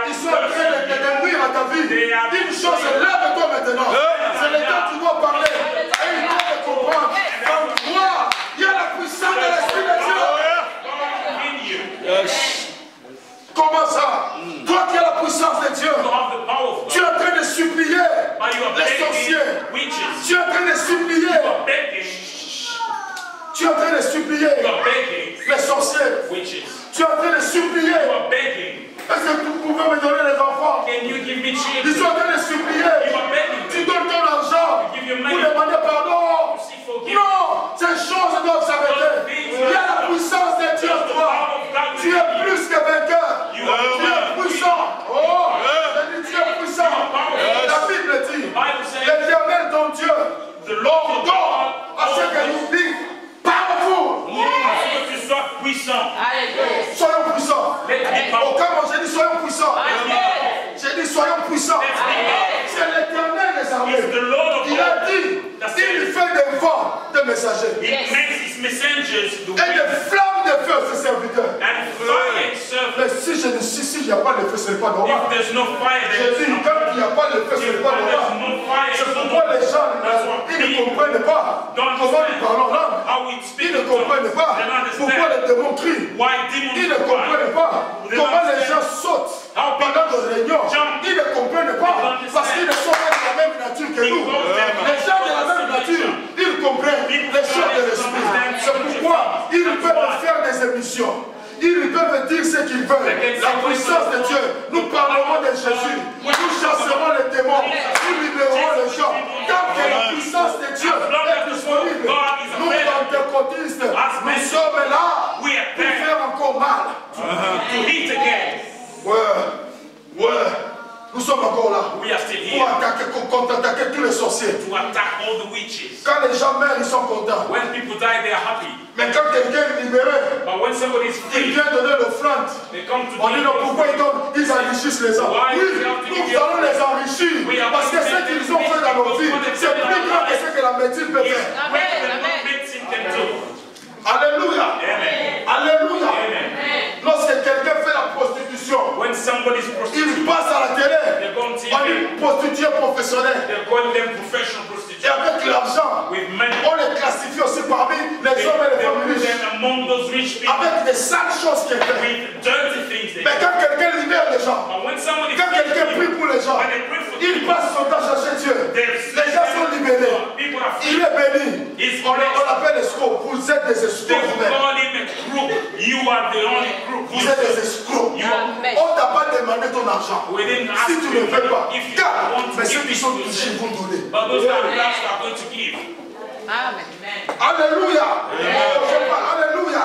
Ils sont en train de te nuire à ta vie. Une chose, lève-toi maintenant. C'est le temps que tu dois parler. Et ils doivent te comprendre. En toi, il y a la puissance de l'Esprit de Dieu. Comment ça? Toi qui as la puissance de Dieu, tu es en train de supplier les sorciers. Tu es en train de supplier. Tu es en train de supplier les sorciers. Tu es en train de supplier. Est-ce que vous pouvez me donner les enfants? Ils sont en train de supplier. Tu donnes ton argent pour demander pardon. Non, ces choses doivent s'arrêter. Il y a la puissance de Dieu en toi. Tu es plus que vainqueur. Tu es puissant. Oh, je dis tu es puissant. La Bible dit, l'Éternel ton Dieu, l'ordonne à ce que nous disions, powerful. Que tu sois puissant. Soyons puissants. Au cas où j'ai dit soyons puissants. J'ai dit soyons puissants. C'est l'Éternel des armées. Il a dit, il fait des vents de messagers. Et des flammes de feu, ses serviteurs. Mais si il n'y a pas de feu, ce n'est pas normal. J'ai dit, quand il n'y a pas de feu, ce n'est pas normal. C'est pourquoi les gens, ils ne comprennent pas comment nous parlons en langue. Ils ne comprennent pas pourquoi les démons crient. Ils ne comprennent pas comment les gens sautent pendant nos réunions. Ils ne comprennent pas parce qu'ils ne sont pas de la même nature que nous. Les gens de la même nature, ils comprennent les choses de l'esprit. C'est pourquoi ils peuvent faire des émissions. Ils peuvent dire ce qu'ils veulent. La puissance de Dieu, nous parlerons de Jésus. Nous chasserons les démons. Nous libérerons les gens. Tant que la puissance de Dieu est disponible, nous, pentecôtistes, nous sommes là pour faire encore mal. Ouais. Nous sommes encore là pour attaquer, contre-attaquer tous les sorciers. Quand les gens meurent, ils sont contents. When people die, they are happy. Mais quand quelqu'un est libéré, But when somebody is il free, vient donner l'offrande. they come to On dit non, pourquoi ils enrichissent les gens? Oui, nous allons les enrichir. Parce que ce qu'ils ont fait dans nos vies, c'est plus grand que ce que la médecine peut faire. Alléluia. Alléluia. Lorsque quelqu'un fait la prostitution, When somebody's il passe à la télé. they're going to On dit prostituée professionnelle. they're calling them professional Et prostitutes. avec l'argent, With money, on les classifie aussi parmi les hommes et les they femmes put riches. them among those rich people Avec des sales choses qu'ils font. with dirty things. They Mais quand quelqu'un libère les gens, But when somebody quand quelqu'un prie pour les gens, when they pray for il passe son temps à chercher Dieu. Les gens sont libérés. people are Il est béni. On l'appelle escroc. Vous êtes des they escrocs. call him a crook. ton argent. We didn't ask Si tu ne you veux pas, if you garde. want to Mais ceux give qui it sont to touchés them. vont donner. But those that are blessed are going to give. Amen. Alléluia. Alléluia.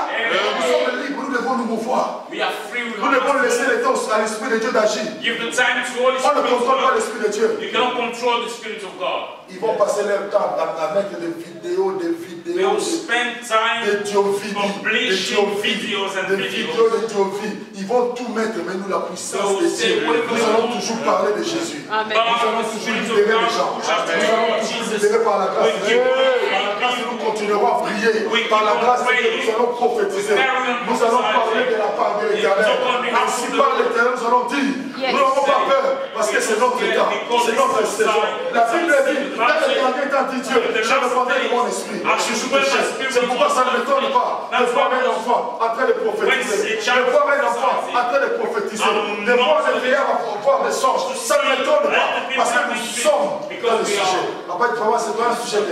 Nous sommes libres, nous devons nous mouvoir. We are free. Nous devons laisser le temps à l'Esprit de Dieu d'agir. Give the time to Holy On ne Spirit of contrôle pas God. l'Esprit de Dieu. You cannot control the Spirit of God. Ils vont passer leur temps à mettre des vidéos, They will spend time des Diovides, publishing videos and des vidéos videos. de Diovides. Ils vont tout mettre, mais nous, la puissance de Dieu, So, nous allons toujours parler de Jésus. Amen. Nous allons toujours libérer les gens. Nous allons toujours libérer par la grâce de Dieu. Par la grâce, nous continuerons à prier. Par la grâce de Dieu, nous allons prophétiser. Nous allons parler de la part de l'Éternel. Ainsi par l'Éternel, nous allons dire, nous n'avons pas peur, parce que c'est notre temps, c'est notre saison. La Bible dit, dans le dernier temps dit Dieu, je répandrai de mon esprit. C'est pourquoi ça ne m'étonne pas de voir un enfant en train de prophétiser, de voir un enfant en train de prophétiser, de voir des vieillards voir des songes. Ça ne m'étonne pas, parce que nous sommes dans le sujet. Après, tu vas voir, c'est pas un sujet.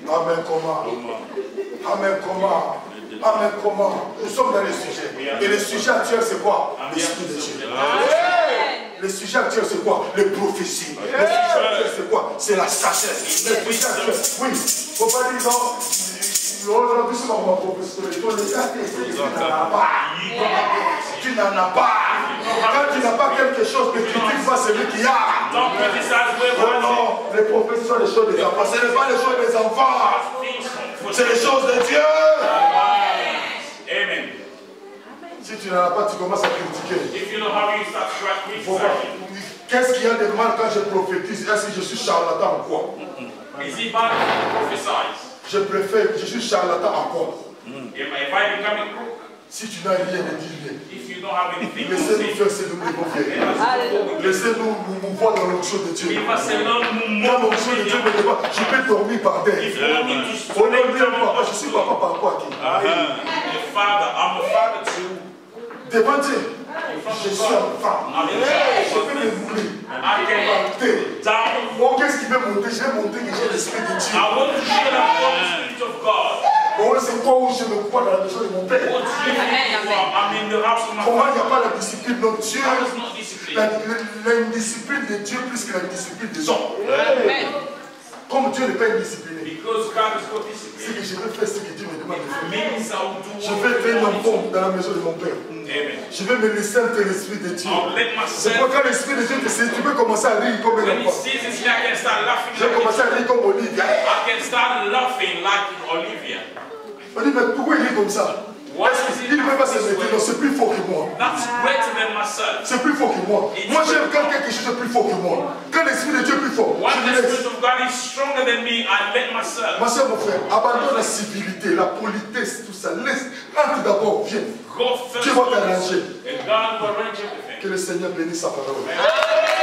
Amen, comment? Amen, comment? Amen, comment? Nous sommes dans le sujet. Et le sujet actuel, c'est quoi? L'Esprit de Dieu. Le sujet actuel, c'est quoi? Les prophéties. Le sujet actuel, c'est quoi? C'est la sagesse. Le sujet actuel, oui. Il ne faut pas dire non. Aujourd'hui, c'est ma prophétie. Tu n'en as pas. Tu n'en as pas. Quand tu n'as pas quelque chose de critique, vois celui qui a. Oh non, les prophéties sont les choses des enfants. Ce n'est pas les choses des enfants. C'est les choses de Dieu. Amen. Si tu n'en as pas, tu commences à critiquer. If you know how you start criticizing. Qu'est-ce qu'il y a de mal quand je prophétise? Est-ce que je suis charlatan ou quoi? Is it bad to prophesize? Je préfère, je suis charlatan en quoi? If I become a crook, Si tu n'as rien à dire, if you don't have anything to laissez-nous say, faire ce que nous devons faire. Laissez-nous nous voir dans l'onction de Dieu. if I say no, Moi, l'onction de Dieu me demande, je peux dormir par terre. if you want me to Oh non, viens papa, je suis papa par quoi? I'm a father too. Devant Dieu, je suis un femme. Je peux me mouler. I can Monter. down. Oh, qu'est-ce qui veut monter? Je vais monter que j'ai l'esprit de Dieu. I want to share the Spirit of God. Oh, c'est quoi où je me crois dans la maison de mon père? What you I'm in the house of my Comment il father. n'y a pas la discipline? Non, Dieu, I was not disciplined. l'indiscipline de Dieu plus que la discipline des hommes. Amen. Comme Dieu n'est pas indiscipliné, Because God is not c'est disciplined. que je vais faire ce que Dieu me demande de faire. Means I will do Je vais faire un enfant dans la maison de mon père. Amen. Je vais me laisser entrer l'esprit de Dieu. I'll let C'est myself. pourquoi quand l'esprit de Dieu te sait, tu peux commencer à rire comme un When he enfant. sees it, I can start laughing. Je vais commencer à rire comme Olivia. I can start laughing like Olivia. On dit, mais pourquoi il rit comme ça? Il ne peut pas se mettre, non, c'est plus fort que moi. That's greater than myself. C'est plus fort que moi. Moi j'aime quand quelque chose est plus fort que moi. Quand l'esprit de Dieu est plus fort, When je the me laisse. Spirit of God is stronger than me, I let myself. Ma soeur, mon frère, abandonne la civilité, la politesse, tout ça. Laisse, entre d'abord, viens. Go first. Dieu va t'arranger. And God will arrange everything. Que le Seigneur bénisse sa parole. Amen.